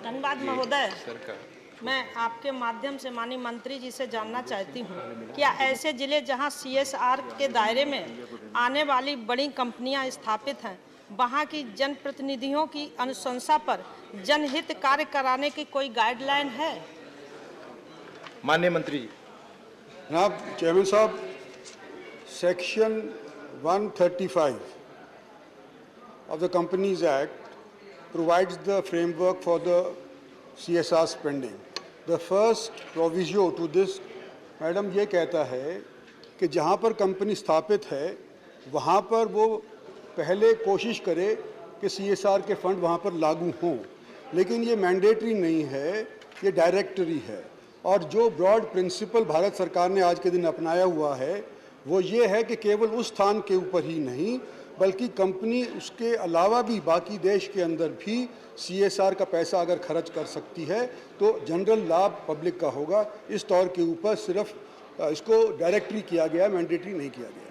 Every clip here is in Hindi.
धन्यवाद महोदय। मैं आपके माध्यम से माननीय मंत्री जी से जानना चाहती हूँ, क्या ऐसे जिले जहाँ CSR के दायरे में आने वाली बड़ी कंपनियाँ स्थापित हैं, वहाँ की जनप्रतिनिधियों की अनुशंसा पर जनहित कार्य कराने की कोई गाइडलाइन है? माननीय मंत्री जी। जनाब चेयरमैन साहब, section 135 of the Companies Act provides the framework for the CSR spending. The first proviso to this, madam, ये कहता है कि जहाँ पर कंपनी स्थापित है वहाँ पर वो पहले कोशिश करे कि CSR के फंड वहाँ पर लागू हों, लेकिन ये मैंडेटरी नहीं है, ये डायरेक्टरी है। और जो ब्रॉड प्रिंसिपल भारत सरकार ने आज के दिन अपनाया हुआ है वो ये है कि केवल उस स्थान के ऊपर ही नहीं बल्कि कंपनी उसके अलावा भी बाकी देश के अंदर भी CSR का पैसा अगर खर्च कर सकती है तो जनरल लाभ पब्लिक का होगा। इस तौर के ऊपर सिर्फ इसको डायरेक्टरी किया गया, मैंडेटरी नहीं किया गया।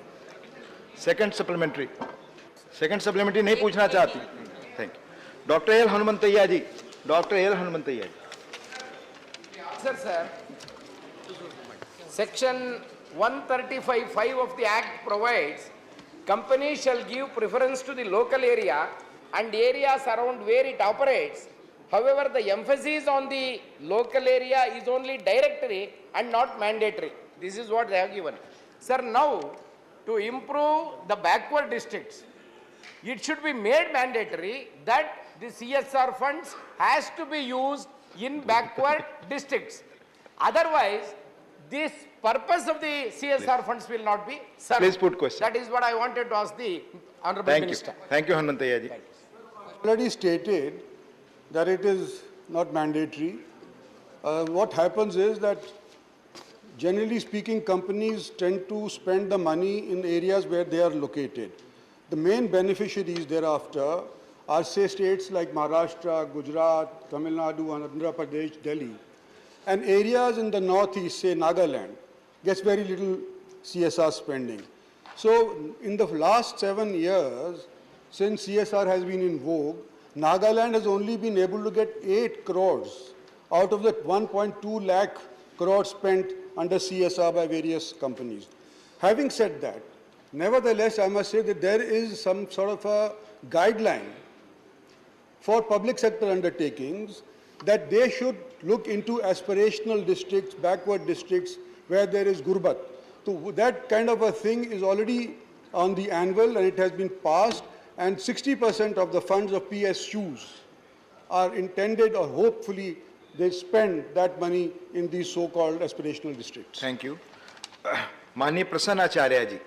सेकंड सप्लीमेंट्री नहीं पूछना चाहती। Thank you. Doctor L Hanumanthaiah ji. Doctor L Hanumanthaiah ji. Sir, Section 135(5) of the Act provides companies shall give preference to the local area and areas around where it operates. However, the emphasis on the local area is only directory and not mandatory. This is what they have given. Sir, now to improve the backward districts, it should be made mandatory that the CSR funds has to be used in backward districts. Otherwise, this purpose of the CSR funds will not be served. Please put question. That is what I wanted to ask the Honorable Minister. Thank you, Hanumanthaiah ji. Already stated that it is not mandatory. What happens is that generally speaking companies tend to spend the money in areas where they are located. The main beneficiaries thereafter are say states like Maharashtra, Gujarat, Tamil Nadu, Andhra Pradesh, Delhi. And areas in the northeast, say Nagaland, gets very little CSR spending. So in the last 7 years, since CSR has been in vogue, Nagaland has only been able to get 8 crores out of the 1.2 lakh crores spent under CSR by various companies. Having said that, nevertheless, I must say that there is some sort of a guideline for public sector undertakings that they should look into aspirational districts, backward districts where there is gurbat. So that kind of a thing is already on the anvil and it has been passed, and 60% of the funds of PSUs are intended, or hopefully they spend that money in these so-called aspirational districts. Thank you. माननीय प्रसन्न आचार्य जी।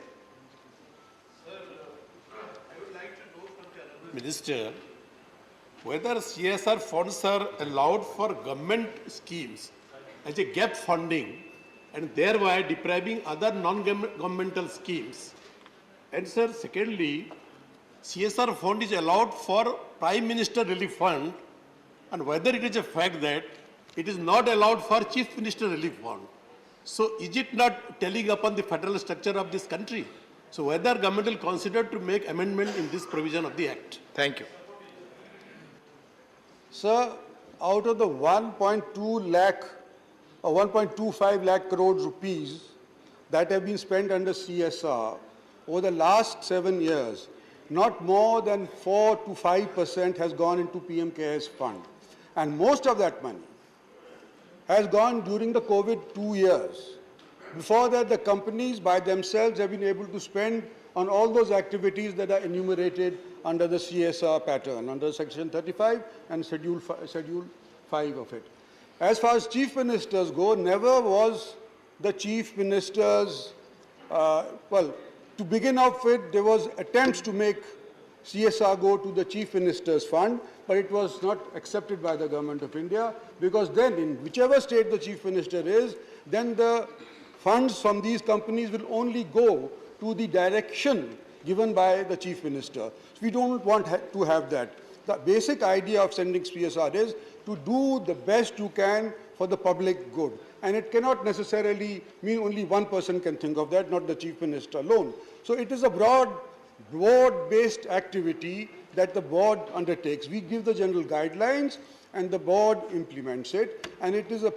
Minister, whether CSR funds are allowed for government schemes as a gap funding and thereby depriving other non-governmental schemes. And sir, secondly, CSR fund is allowed for Prime Minister Relief Fund, and whether it is a fact that it is not allowed for Chief Minister Relief Fund. So is it not telling upon the federal structure of this country? So whether government will consider to make amendment in this provision of the Act? Thank you. Sir, out of the 1.2 lakh or 1.25 lakh crores rupees that have been spent under CSR over the last 7 years, not more than 4 to 5% has gone into PM CARES fund. And most of that money has gone during the COVID 2 years. Before that, the companies by themselves have been able to spend on all those activities that are enumerated under the CSR pattern, under Section 35 and Schedule 5 of it. As far as chief ministers go, never was the chief ministers, well, to begin off with, there was attempts to make CSR go to the chief minister's fund, but it was not accepted by the government of India, because then in whichever state the chief minister is, then the funds from these companies will only go to the direction given by the chief minister. So we don't want to have that. The basic idea of sending CSR is to do the best you can for the public good. And it cannot necessarily mean only one person can think of that, not the chief minister alone. So it is a broad board-based activity that the board undertakes. We give the general guidelines and the board implements it, and it is a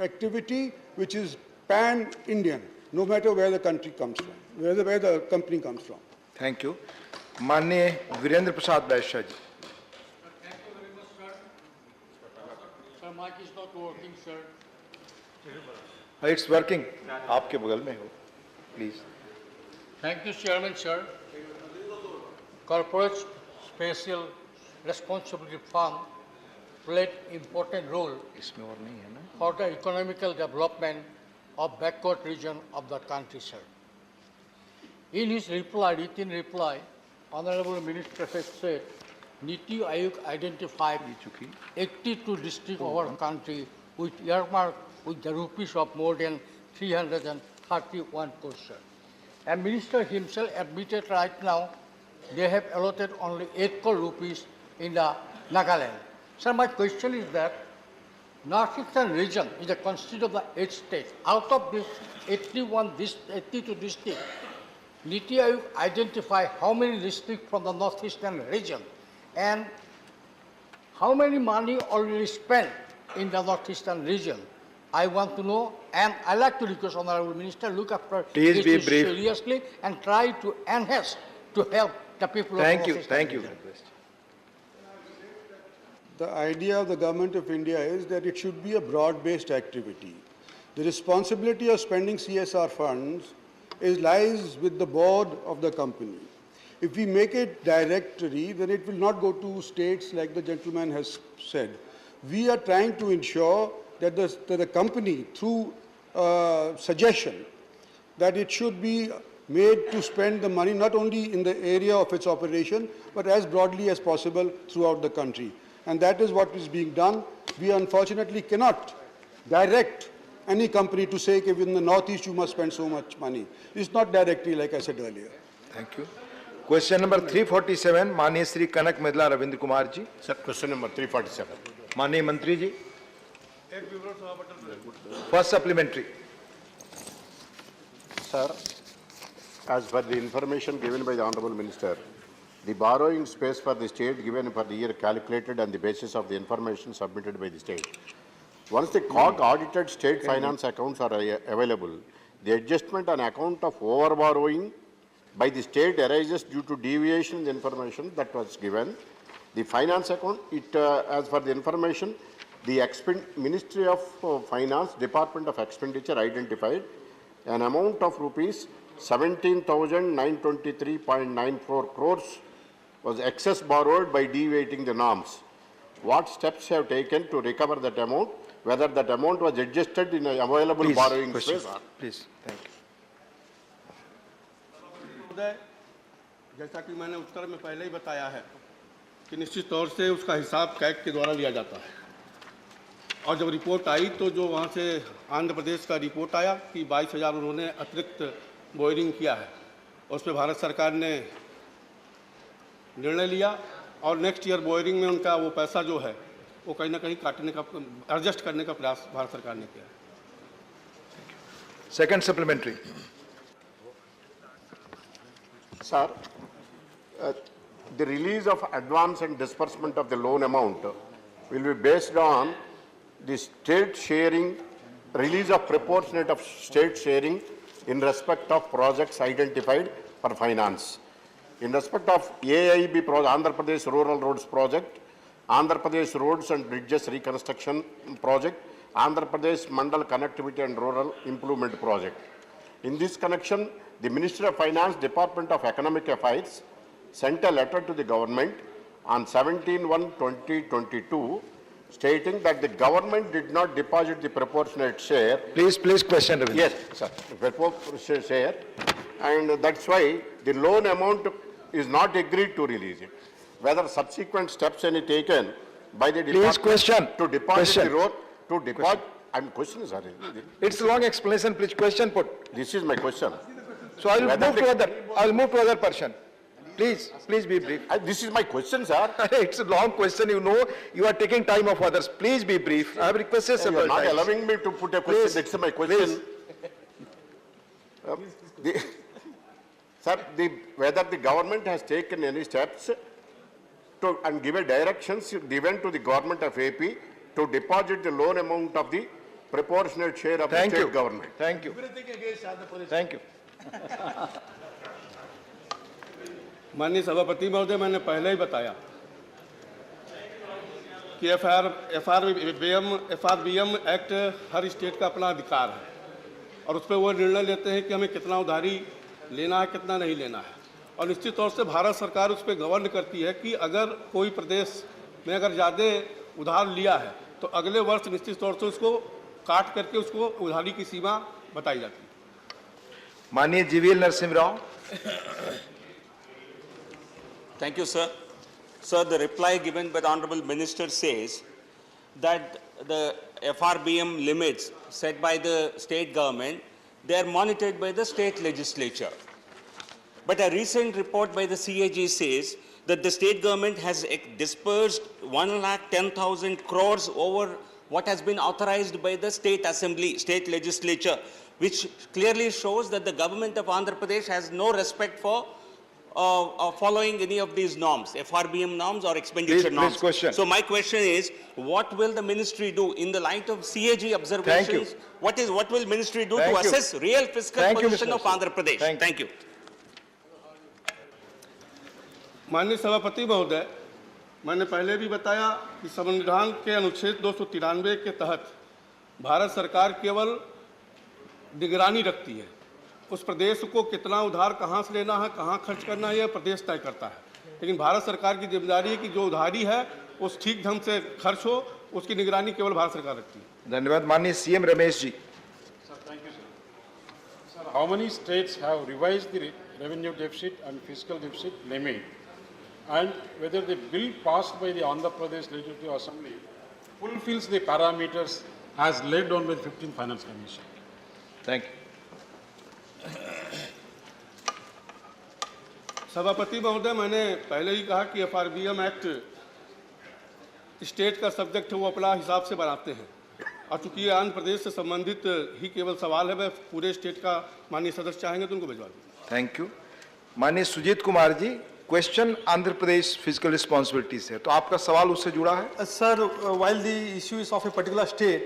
activity which is pan-Indian, no matter where the country comes from, where the company comes from. Thank you. माननीय वीरेंद्र प्रसाद बैश्या जी. Sir, mic is not working, sir. It's working. आपके बगल में हो, please. Thank you, Chairman, sir. Corporate Special Responsibility Fund played important role इसमें और नहीं है ना. for the economical development of backward region of the country, sir. In his reply, written reply, Honorable Minister has said, Niti Aayog identified 82 districts of our country with earmark with the rupees of more than 331 crores, sir. And Minister himself admitted right now they have allotted only 8 crore rupees in the Nagaland. Sir, my question is that Northeastern region is a constituent of the 8 states. Out of this 82 districts, Niti Aayog identify how many districts from the Northeastern region and how many money already spent in the Northeastern region. I want to know, and I like to request Honorable Minister look after Please this be issue brief. seriously and try to enhance to help the people of Thank you. Northeastern Thank you. region. The idea of the Government of India is that it should be a broad-based activity. The responsibility of spending CSR funds lies with the board of the company. If we make it directory, then it will not go to states like the gentleman has said. We are trying to ensure that the company, through suggestion, that it should be made to spend the money not only in the area of its operation, but as broadly as possible throughout the country. And that is what is being done. We unfortunately cannot direct any company to say, okay, in the Northeast you must spend so much money. It's not directly, like I said earlier. Thank you. Question number 347, माननीय श्री कनक मेदला Ravindra Kumar ji. Sir, question number 347. माननीय मंत्री जी. First supplementary. Sir, as per the information given by the Honorable Minister, the borrowing space for the state given for the year calculated on the basis of the information submitted by the state. Once the COG audited state finance accounts are available, the adjustment on account of overborrowing by the state arises due to deviation in the information that was given. The finance account, as for the information, the Ministry of Finance, Department of Expenditure identified an amount of rupees 17,923.94 crores was excess borrowed by deviating the norms. What steps have taken to recover that amount? Whether that amount was adjusted in available Please, borrowing question. space? Please. Thank you. महोदय, जैसा कि मैंने उत्तर में पहले ही बताया है कि निश्चित तौर से उसका हिसाब कैग के द्वारा लिया जाता है, और जब रिपोर्ट आई तो जो वहाँ से आंध्र प्रदेश का रिपोर्ट आया कि 22,000 उन्होंने अतिरिक्त बोरिंग किया है, उस पर भारत सरकार ने निर्णय लिया और नेक्स्ट ईयर बोरिंग में उनका वो पैसा जो है वो कहीं ना कहीं काटने का, एडजस्ट करने का प्रयास भारत सरकार ने किया है. Second supplementary. Sir, the release of advance and disbursement of the loan amount will be based on the state sharing, release of proportionate of state sharing in respect of projects identified for finance. In respect of AIB project, Andhra Pradesh Rural Roads Project, Andhra Pradesh Roads and Bridges Reconstruction Project, Andhra Pradesh Mandal Connectivity and Rural Improvement Project. In this connection, the Ministry of Finance, Department of Economic Affairs sent a letter to the government on 17/1/2022 stating that the government did not deposit the proportionate share. Please, question, Ravindra. Yes, sir. Proportionate share, and that's why the loan amount is not agreed to release it. Whether subsequent steps any taken by the department question. to deposit the road, to deposit. I'm questioning, sir. It's a long explanation. Please, question put. This is my question. So I will Whether move to other. I will move to other person. Please be brief. This is my question, sir. It's a long question. You know, you are taking time of others. Please be brief. I have requested You several are not times. allowing me to put a question. Please. That's my question. Sir, whether the government has taken any steps to and given directions given to the government of AP to deposit the loan amount of the proportionate share of the Thank state you. government. Thank you. Thank you. माननीय सभापति महोदय, मैंने पहले ही बताया कि एफआरबीएम एक्ट हर स्टेट का अपना अधिकार है और उस पर वो निर्णय लेते हैं कि हमें कितना उधारी लेना है, कितना नहीं लेना है। और निश्चित तौर से भारत सरकार उस पर गवर्न करती है कि अगर कोई प्रदेश में अगर ज़्यादा उधार लिया है तो अगले वर्ष निश्चित तौर से उसको काट करके उसको उधारी की सीमा बताई जाती है। माननीय GVL Narasimha Rao. Thank you, sir. Sir, the reply given by the Honorable Minister says that the FRBM limits set by the state government, they are monitored by the state legislature. But a recent report by the CAG says that the state government has dispersed 1,10,000 crores over what has been authorized by the state assembly, state legislature, which clearly shows that the government of Andhra Pradesh has no respect for following any of these norms, FRBM norms or expenditure norms. Question. So my question is, what will the ministry do in the light of CAG observations? What will ministry do to assess real fiscal position of Andhra Pradesh? Thank you. माननीय सभापति महोदय, मैंने पहले भी बताया कि संविधान के अनुच्छेद 293 के तहत भारत सरकार केवल निगरानी रखती है। उस प्रदेश को कितना उधार कहाँ से लेना है, कहाँ खर्च करना है, यह प्रदेश तय करता है। लेकिन भारत सरकार की जिम्मेदारी है कि जो उधारी है उस ठीक ढंग से खर्च हो, उसकी निगरानी केवल भारत सरकार रखती है। धन्यवाद। माननीय CM Ramesh ji. Sir, thank you, sir. Sir, how many states have revised the revenue deficit and fiscal deficit limit, and whether the bill passed by the Andhra Pradesh Legislative Assembly fulfills the parameters as laid down by the 15th Finance Commission? Thank you. सभापति महोदय, मैंने पहले ही कहा कि एफआरबीएम एक्ट स्टेट का सब्जेक्ट है, वो अपना हिसाब से बनाते हैं और चूंकि ये आंध्र प्रदेश से संबंधित ही केवल सवाल है, मैं पूरे स्टेट का माननीय सदस्य चाहेंगे तो उनको भिजवा दूंगा। Thank you. माननीय Sujit Kumar ji, question Andhra Pradesh physical responsibilities है, तो आपका सवाल उससे जुड़ा है। Sir, while the issue is of a particular state,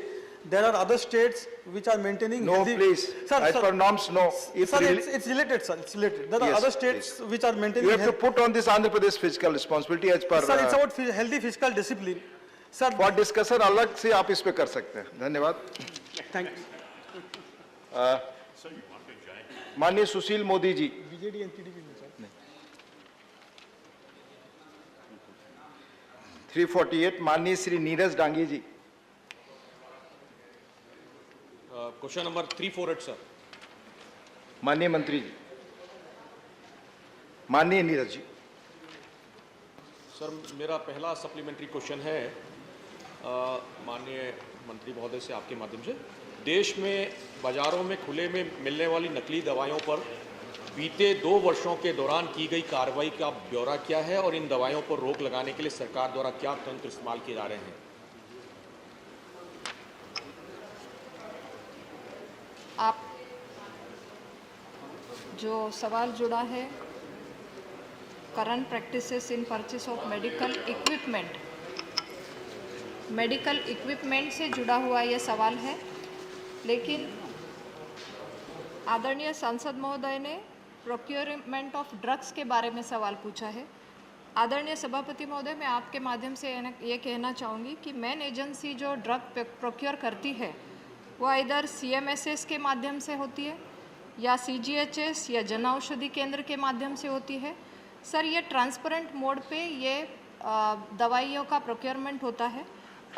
there are other states which are maintaining. No, please. Sir, As per norms, no. If sir, it's related, sir. It's related. There are Yes, other states which are maintaining. you have to put on this Andhra Pradesh fiscal responsibility as per. Sir, it's about healthy fiscal discipline. Sir, For discussion अलग से आप इस पे कर सकते हैं। धन्यवाद। thank you. माननीय Sushil Modi ji. BJD and TDP में, sir. 348 माननीय Shri Neeraj Dangi ji. Question number 348 sir. माननीय मंत्री जी। माननीय नीरज जी। सर, मेरा पहला सप्लीमेंट्री क्वेश्चन है माननीय मंत्री महोदय से आपके माध्यम से, देश में बाजारों में खुले में मिलने वाली नकली दवाइयों पर बीते 2 वर्षों के दौरान की गई कार्रवाई का ब्यौरा क्या है और इन दवाइयों पर रोक लगाने के लिए सरकार द्वारा क्या तंत्र इस्तेमाल किए जा रहे हैं? आप जो सवाल जुड़ा है current practices in purchase of medical equipment से जुड़ा हुआ ये सवाल है, लेकिन आदरणीय सांसद महोदय ने प्रोक्योरमेंट ऑफ ड्रग्स के बारे में सवाल पूछा है। आदरणीय सभापति महोदय, मैं आपके माध्यम से ये कहना चाहूँगी कि मेन एजेंसी जो ड्रग प्रोक्योर करती है वो इधर CMSS के माध्यम से होती है या CGHS या जन औषधि केंद्र के माध्यम से होती है। सर, ये ट्रांसपेरेंट मोड पे ये दवाइयों का प्रोक्योरमेंट होता है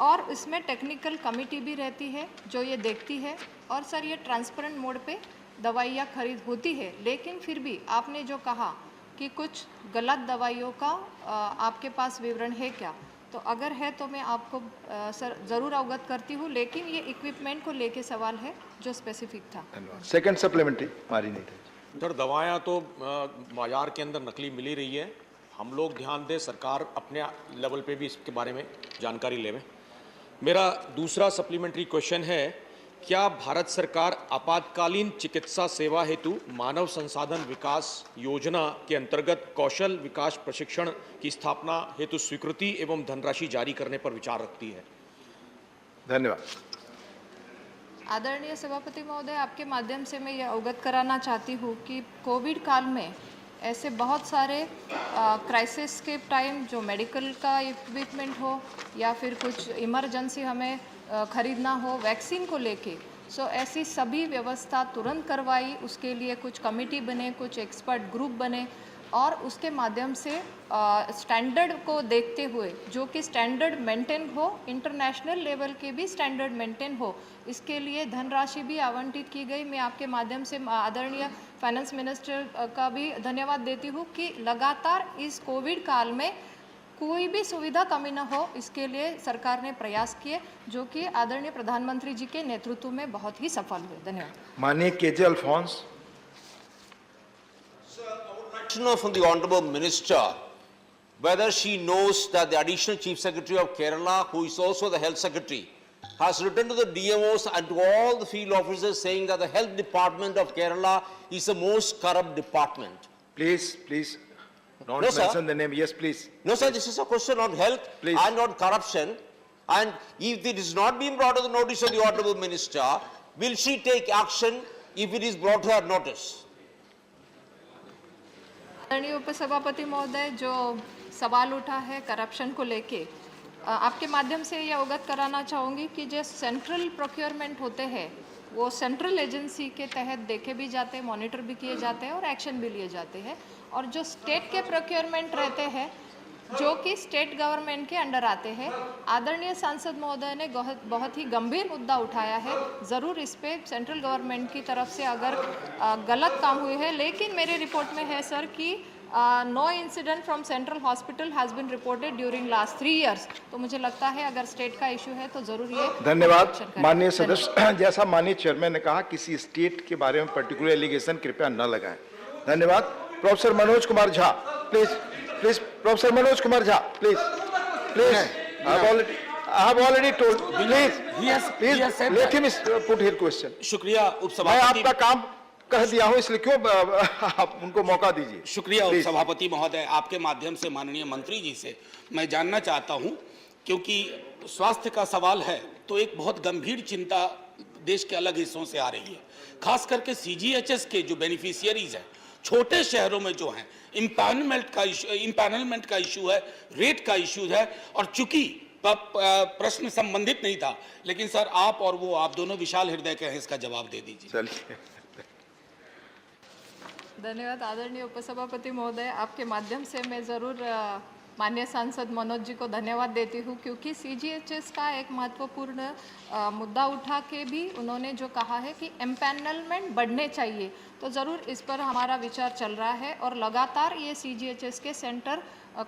और इसमें टेक्निकल कमिटी भी रहती है जो ये देखती है। और सर, ये ट्रांसपेरेंट मोड पे दवाइयाँ खरीद होती है, लेकिन फिर भी आपने जो कहा कि कुछ गलत दवाइयों का आपके पास विवरण है क्या, तो अगर है तो मैं आपको सर ज़रूर अवगत करती हूँ, लेकिन ये इक्विपमेंट को लेके सवाल है जो स्पेसिफिक था। सेकंड सप्लीमेंट्री मारी नहीं थी। सर, दवाइयाँ तो बाजार के अंदर नकली मिल ही रही है, हम लोग ध्यान दें, सरकार अपने लेवल पे भी इसके बारे में जानकारी लेवे। मेरा दूसरा सप्लीमेंट्री क्वेश्चन है क्या भारत सरकार आपातकालीन चिकित्सा सेवा हेतु मानव संसाधन विकास योजना के अंतर्गत कौशल विकास प्रशिक्षण की स्थापना हेतु स्वीकृति एवं धनराशि जारी करने पर विचार रखती है? धन्यवाद। आदरणीय सभापति महोदय, आपके माध्यम से मैं ये अवगत कराना चाहती हूँ कि कोविड काल में ऐसे बहुत सारे क्राइसिस के टाइम जो मेडिकल का इक्विपमेंट हो या फिर कुछ इमरजेंसी हमें खरीदना हो वैक्सीन को लेके, सो ऐसी सभी व्यवस्था तुरंत करवाई। उसके लिए कुछ कमेटी बने, कुछ एक्सपर्ट ग्रुप बने और उसके माध्यम से स्टैंडर्ड को देखते हुए जो कि स्टैंडर्ड मेंटेन हो, इंटरनेशनल लेवल के भी स्टैंडर्ड मेंटेन हो, इसके लिए धनराशि भी आवंटित की गई। मैं आपके माध्यम से आदरणीय फाइनेंस मिनिस्टर का भी धन्यवाद देती हूँ कि लगातार इस कोविड काल में कोई भी सुविधा कमी न हो, इसके लिए सरकार ने प्रयास किए जो कि आदरणीय प्रधानमंत्री जी के नेतृत्व में बहुत ही सफल हुए। धन्यवाद। माननीय KJ Alphons. To know from the Honorable Minister whether she knows that the Additional Chief Secretary of Kerala, who is also the Health Secretary, has written to the DMOs and to all the field officers saying that the Health Department of Kerala is the most corrupt department. Please, don't No, sir. mention the name. Yes, please. No, sir, this is a question on health Please. and on corruption. And if it is not being brought to the notice of the Honorable Minister, will she take action if it is brought to her notice? आदरणीय उपसभापति महोदय, जो सवाल उठा है करप्शन को लेके, आपके माध्यम से ये अवगत कराना चाहूँगी कि जो सेंट्रल प्रोक्योरमेंट होते हैं वो सेंट्रल एजेंसी के तहत देखे भी जाते हैं, मॉनिटर भी किए जाते हैं और एक्शन भी लिए जाते हैं। और जो स्टेट के प्रोक्योरमेंट रहते हैं जो कि स्टेट गवर्नमेंट के अंडर आते हैं, आदरणीय सांसद महोदय ने बहुत ही गंभीर मुद्दा उठाया है। ज़रूर इस पे सेंट्रल गवर्नमेंट की तरफ से अगर गलत काम हुए हैं, लेकिन मेरे रिपोर्ट में है सर कि no incident from central hospital has been reported during last 3 years। तो मुझे लगता है अगर स्टेट का इशू है तो ज़रूर ये धन्यवाद। माननीय सदस्य, जैसा माननीय चेयरमैन ने कहा, किसी स्टेट के बारे में पर्टिकुलर एलिगेशन कृपया न लगाएं। धन्यवाद। Professor Manoj Kumar Jha, please professor Manoj Kumar Jha, please I have already told, please let him put his question। शुक्रिया मैं उपसभापति। आपका काम कह दिया हूं, इसलिए क्यों आप उनको मौका दीजिए। शुक्रिया उपसभापति महोदय, आपके माध्यम से माननीय मंत्री जी से मैं जानना चाहता हूं, क्योंकि स्वास्थ्य का सवाल है तो एक बहुत गंभीर चिंता देश के अलग हिस्सों से आ रही है, खास करके सीजीएचएस के जो बेनिफिशियरीज हैं छोटे शहरों में जो हैं, इम्पैनलमेंट का इशू है, रेट का इशू है। और चूंकि प्रश्न संबंधित नहीं था, लेकिन सर आप और वो आप दोनों विशाल हृदय के हैं, इसका जवाब दे दीजिए। चलिए। धन्यवाद आदरणीय उपसभापति महोदय, आपके माध्यम से मैं ज़रूर माननीय सांसद मनोज जी को धन्यवाद देती हूँ, क्योंकि सीजीएचएस का एक महत्वपूर्ण मुद्दा उठा के भी उन्होंने जो कहा है कि एम्पैनलमेंट बढ़ने चाहिए, तो ज़रूर इस पर हमारा विचार चल रहा है। और लगातार ये सीजीएचएस के सेंटर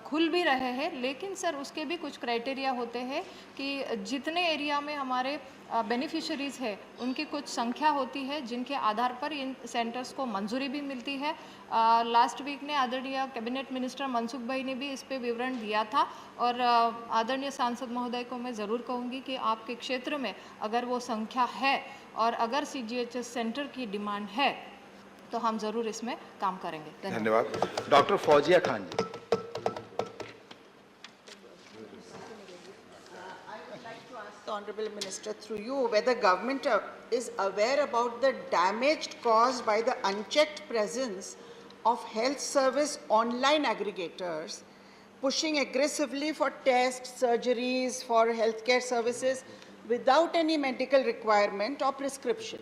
खुल भी रहे हैं, लेकिन सर उसके भी कुछ क्राइटेरिया होते हैं कि जितने एरिया में हमारे बेनिफिशरीज़ है उनकी कुछ संख्या होती है जिनके आधार पर इन सेंटर्स को मंजूरी भी मिलती है। लास्ट वीक ने आदरणीय कैबिनेट मिनिस्टर मनसुख भाई ने भी इस पे विवरण दिया था। और आदरणीय सांसद महोदय को मैं ज़रूर कहूँगी कि आपके क्षेत्र में अगर वो संख्या है और अगर सीजीएचएस सेंटर की डिमांड है तो हम ज़रूर इसमें काम करेंगे। धन्यवाद। Doctor Fauzia Khan ji. The Honorable Minister, through you, whether government is aware about the damage caused by the unchecked presence of health service online aggregators pushing aggressively for tests, surgeries, for healthcare services without any medical requirement or prescription.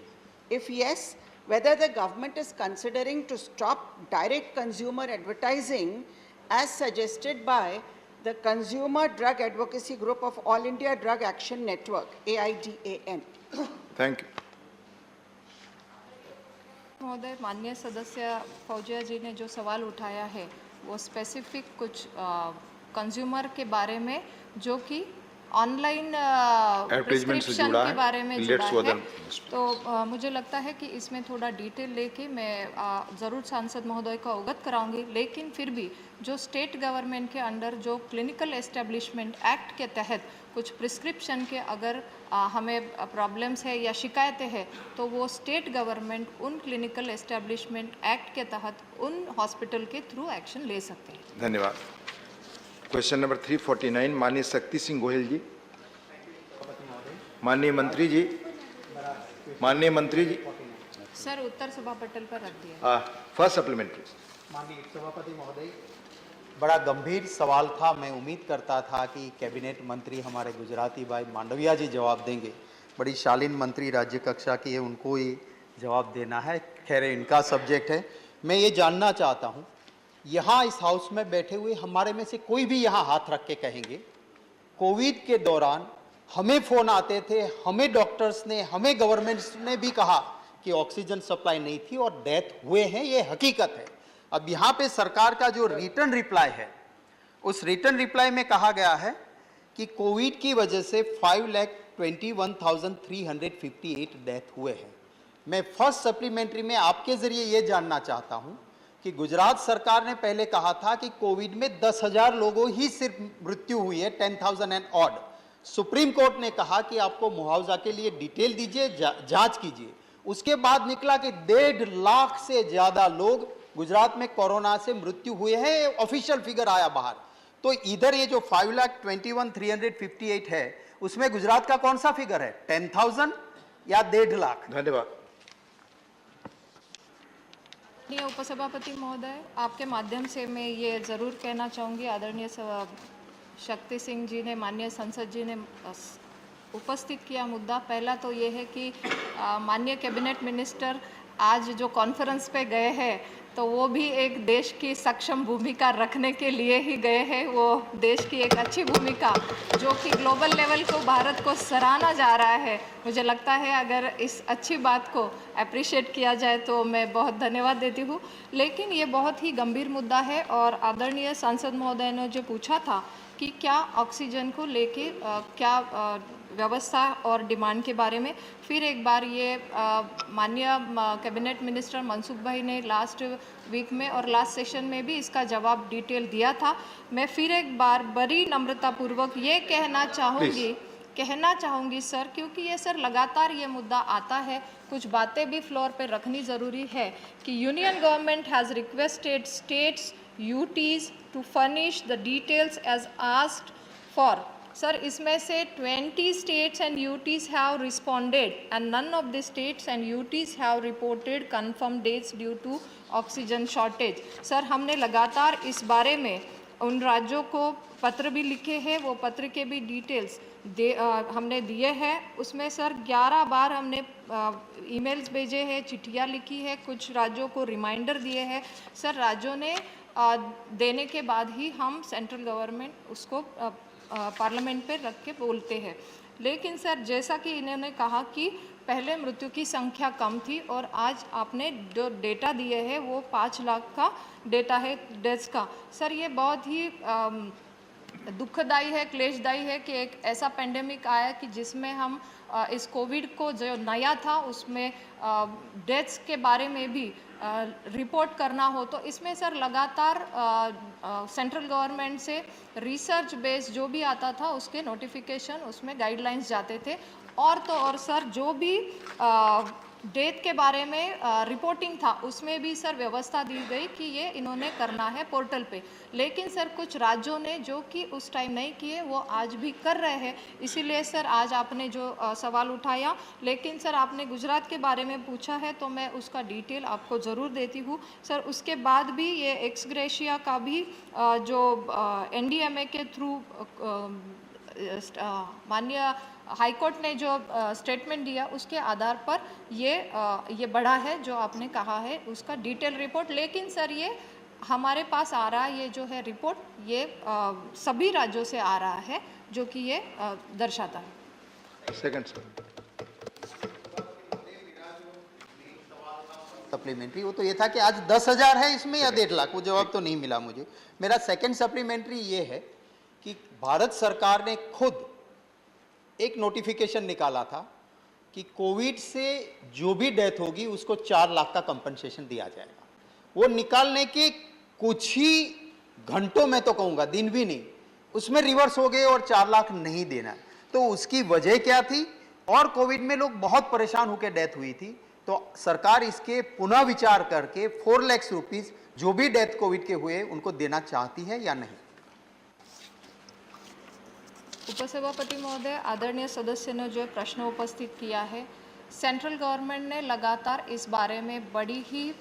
If yes, whether the government is considering to stop direct consumer advertising as suggested by the Consumer Drug Advocacy Group of All India Drug Action Network, AIDAN. Thank you. महोदय, माननीय सदस्य फौजिया जी ने जो सवाल उठाया है वो स्पेसिफिक कुछ कंज्यूमर के बारे में जो कि ऑनलाइन एडवर्टाइजमेंट से प्रिस्क्रिप्शन जुड़ा के है, बारे में relates जुड़ा to है, other तो मुझे लगता है कि इसमें थोड़ा डिटेल लेके मैं ज़रूर सांसद महोदय को अवगत कराऊंगी। लेकिन फिर भी जो स्टेट गवर्नमेंट के अंडर जो क्लिनिकल एस्टेब्लिशमेंट एक्ट के तहत कुछ प्रिस्क्रिप्शन के अगर हमें प्रॉब्लम्स है या शिकायतें हैं, तो वो स्टेट गवर्नमेंट उन क्लिनिकल एस्टेब्लिशमेंट एक्ट के तहत उन हॉस्पिटल के थ्रू एक्शन ले सकते हैं। धन्यवाद। क्वेश्चन नंबर 349 माननीय शक्ति सिंह गोयल जी। माननीय मंत्री जी, माननीय मंत्री जी। सर उत्तर सभा पटल पर रख दिया। First supplementary. माननीय सभापति महोदय, बड़ा गंभीर सवाल था। मैं उम्मीद करता था कि कैबिनेट मंत्री हमारे गुजराती भाई मांडविया जी जवाब देंगे। बड़ी शालीन मंत्री राज्य कक्षा की है, उनको ही जवाब देना है। खैर इनका सब्जेक्ट है। मैं ये जानना चाहता हूँ, यहाँ इस हाउस में बैठे हुए हमारे में से कोई भी यहाँ हाथ रख के कहेंगे, कोविड के दौरान हमें फ़ोन आते थे, हमें डॉक्टर्स ने, हमें गवर्नमेंट ने भी कहा कि ऑक्सीजन सप्लाई नहीं थी और डेथ हुए हैं, ये हकीकत है। अब यहाँ पे सरकार का जो रिटर्न रिप्लाई है, उस रिटर्न रिप्लाई में कहा गया है कि कोविड की वजह से 5,21,358 डेथ हुए हैं। मैं फर्स्ट सप्लीमेंट्री में आपके जरिए ये जानना चाहता हूँ कि गुजरात सरकार ने पहले कहा था कि कोविड में 10,000 लोगों ही सिर्फ मृत्यु हुई है, 10,000 एंड ऑड। सुप्रीम कोर्ट ने कहा कि आपको मुआवजा के लिए डिटेल दीजिए, जांच कीजिए। उसके बाद निकला कि 1.5 लाख से ज्यादा लोग गुजरात में कोरोना से मृत्यु हुए हैं, ऑफिशियल फिगर आया बाहर। तो इधर ये जो 5,21,358 है, उसमें गुजरात का कौन सा फिगर है, 10,000 या 1.5 लाख? धन्यवाद। उपसभापति महोदय, आपके माध्यम से मैं ये ज़रूर कहना चाहूँगी, आदरणीय शक्ति सिंह जी ने, माननीय संसद जी ने उपस्थित किया मुद्दा। पहला तो ये है कि माननीय कैबिनेट मिनिस्टर आज जो कॉन्फ्रेंस पे गए हैं, तो वो भी एक देश की सक्षम भूमिका रखने के लिए ही गए हैं। वो देश की एक अच्छी भूमिका जो कि ग्लोबल लेवल को भारत को सराहना जा रहा है। मुझे लगता है अगर इस अच्छी बात को अप्रिशिएट किया जाए तो मैं बहुत धन्यवाद देती हूँ। लेकिन ये बहुत ही गंभीर मुद्दा है और आदरणीय सांसद महोदय ने जो पूछा था कि क्या ऑक्सीजन को लेके क्या व्यवस्था और डिमांड के बारे में, फिर एक बार ये माननीय कैबिनेट मिनिस्टर मनसुख भाई ने लास्ट वीक में और लास्ट सेशन में भी इसका जवाब डिटेल दिया था। मैं फिर एक बार बड़ी नम्रतापूर्वक ये कहना चाहूँगी सर, क्योंकि ये सर लगातार ये मुद्दा आता है, कुछ बातें भी फ्लोर पे रखनी ज़रूरी है कि union government has requested states UTs to furnish the details as asked for. Sir, इसमें से 20 states and UTs have responded and none of the states and UTs have reported confirmed deaths due to oxygen shortage. Sir, हमने लगातार इस बारे में उन राज्यों को पत्र भी लिखे हैं, वो पत्र के भी डिटेल्स हमने दिए हैं। उसमें सर 11 बार हमने ईमेल्स भेजे हैं, चिट्ठियाँ लिखी है, कुछ राज्यों को रिमाइंडर दिए हैं। सर राज्यों ने देने के बाद ही हम सेंट्रल गवर्नमेंट उसको पार्लियामेंट पे रख के बोलते हैं। लेकिन सर जैसा कि इन्होंने कहा कि पहले मृत्यु की संख्या कम थी और आज आपने जो डेटा दिए हैं वो 5 लाख का डेटा है डेथ्स का। सर ये बहुत ही दुखदाई है, क्लेशदायी है कि एक ऐसा पेंडेमिक आया कि जिसमें हम इस कोविड को जो नया था उसमें डेथ्स के बारे में भी रिपोर्ट करना हो, तो इसमें सर लगातार सेंट्रल गवर्नमेंट से रिसर्च बेस्ड जो भी आता था उसके नोटिफिकेशन, उसमें गाइडलाइंस जाते थे। और तो और सर जो भी डेथ के बारे में रिपोर्टिंग था उसमें भी सर व्यवस्था दी गई कि ये इन्होंने करना है पोर्टल पे। लेकिन सर कुछ राज्यों ने जो कि उस टाइम नहीं किए वो आज भी कर रहे हैं। इसीलिए सर आज आपने जो सवाल उठाया, लेकिन सर आपने गुजरात के बारे में पूछा है तो मैं उसका डिटेल आपको ज़रूर देती हूँ। सर उसके बाद भी ये एक्स ग्रेशिया का भी जो NDMA के थ्रू माननीय हाईकोर्ट ने जो स्टेटमेंट दिया उसके आधार पर ये बढ़ा है जो आपने कहा है उसका डिटेल रिपोर्ट। लेकिन सर ये हमारे पास आ रहा है, ये जो है रिपोर्ट ये सभी राज्यों से आ रहा है जो कि ये दर्शाता है। सेकंड सर सप्लीमेंट्री वो तो ये था कि आज 10,000 है इसमें या 1.5 लाख, वो जवाब तो नहीं मिला मुझे। मेरा सेकंड सप्लीमेंट्री ये है कि भारत सरकार ने खुद एक नोटिफिकेशन निकाला था कि कोविड से जो भी डेथ होगी उसको 4 लाख का कंपनसेशन दिया जाएगा। वो निकालने के कुछ ही घंटों में, तो कहूँगा दिन भी नहीं, उसमें रिवर्स हो गए और 4 लाख नहीं देना। तो उसकी वजह क्या थी? और कोविड में लोग बहुत परेशान होकर डेथ हुई थी, तो सरकार इसके पुनः विचार करके 4 लाख रुपीस जो भी डेथ कोविड के हुए उनको देना चाहती है या नहीं? उपसभापति महोदय, आदरणीय सदस्य ने जो प्रश्न उपस्थित किया है, सेंट्रल गवर्नमेंट ने लगातार इस बारे में बड़ी ही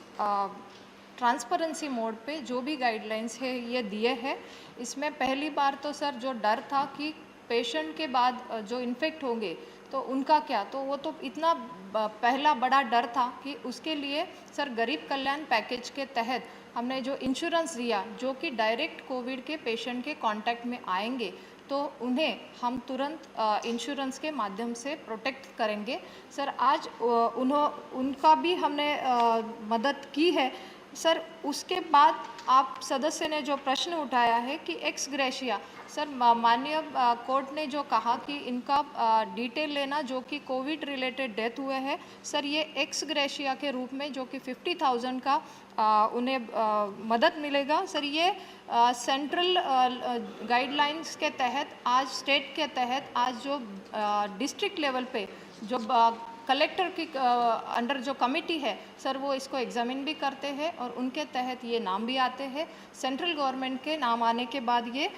ट्रांसपेरेंसी मोड पे जो भी गाइडलाइंस है ये दिए हैं। इसमें पहली बार तो सर जो डर था कि पेशेंट के बाद जो इन्फेक्ट होंगे तो उनका क्या, तो वो तो इतना पहला बड़ा डर था कि उसके लिए सर गरीब कल्याण पैकेज के तहत हमने जो इंश्योरेंस दिया, जो कि डायरेक्ट कोविड के पेशेंट के कांटेक्ट में आएंगे तो उन्हें हम तुरंत इंश्योरेंस के माध्यम से प्रोटेक्ट करेंगे। सर आज उनका भी हमने मदद की है। सर उसके बाद आप सदस्य ने जो प्रश्न उठाया है कि एक्स ग्रेशिया, सर माननीय कोर्ट ने जो कहा कि इनका डिटेल लेना जो कि कोविड रिलेटेड डेथ हुए हैं, सर ये एक्स ग्रेशिया के रूप में जो कि 50,000 का उन्हें मदद मिलेगा। सर ये सेंट्रल गाइडलाइंस के तहत आज स्टेट के तहत आज जो डिस्ट्रिक्ट लेवल पे जो कलेक्टर की अंडर जो कमेटी है सर वो इसको एग्जामिन भी करते हैं और उनके तहत ये नाम भी आते हैं। सेंट्रल गवर्नमेंट के नाम आने के बाद ये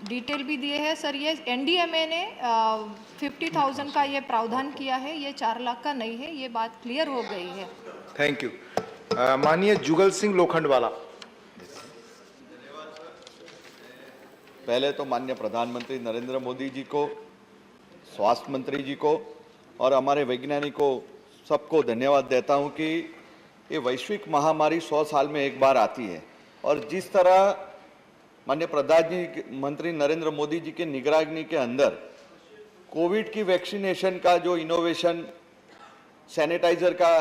डिटेल भी दिए हैं। सर ये एनडीएमए ने 50,000 का ये प्रावधान किया है, ये 4 लाख का नहीं है, ये बात क्लियर हो गई है। Thank you. माननीय जुगल सिंह लोखंडवाला। पहले तो माननीय प्रधानमंत्री नरेंद्र मोदी जी को, स्वास्थ्य मंत्री जी को और हमारे वैज्ञानिकों सबको धन्यवाद देता हूं कि ये वैश्विक महामारी 100 साल में एक बार आती है और जिस तरह माननीय प्रधानमंत्री नरेंद्र मोदी जी के निगरानी के अंदर कोविड की वैक्सीनेशन का जो इनोवेशन, सैनिटाइजर का